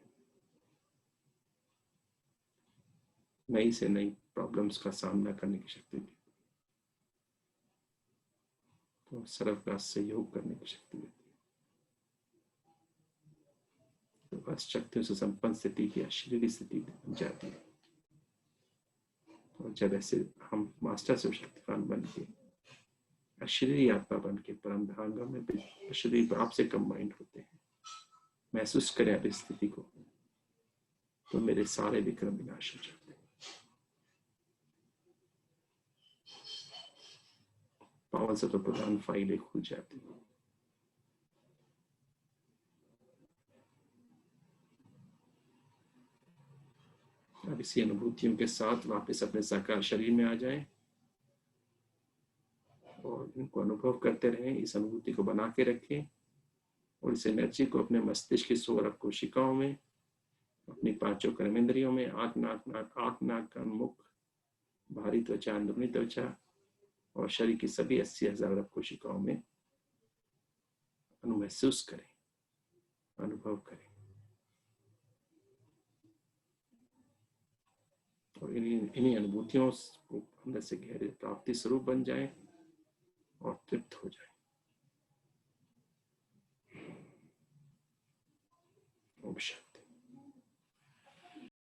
नई से नई प्रॉब्लम्स का सामना करने की शक्ति देती है, तो सर्व का सहयोग करने की शक्ति देती है। तो बस शक्तियों से संपन्न स्थिति की अशरीरी स्थिति बन जाती है। और जब ऐसे हम मास्टर से शक्तिवान बन के अशरीरी आत्मा बन के परम धाम में अशरीरी बाप से कंबाइंड होते हैं, महसूस करें अब इस स्थिति को, तो मेरे सारे विक्रम विनाश हो जाते हैं, पावन से तो प्रधान फाइलें खुल जाती हैं। अब इसी अनुभूतियों के साथ वापस अपने साकार शरीर में आ जाएं और इनको अनुभव करते रहें, इस अनुभूति को बना के रखें और इस एनर्जी को अपने मस्तिष्क की 16 कोशिकाओं में, अपनी 5 कर्मेंद्रियों में, आंख नाक कान मुख, बाहरी त्वचा अंदरूनी त्वचा और शरीर की सभी 80,000 कोशिकाओं में महसूस करें, अनुभव करें और इन्हीं अनुभूतियों को अंदर से गहरे प्राप्ति स्वरूप बन जाएं और तृप्त हो जाएं। ओम शांति।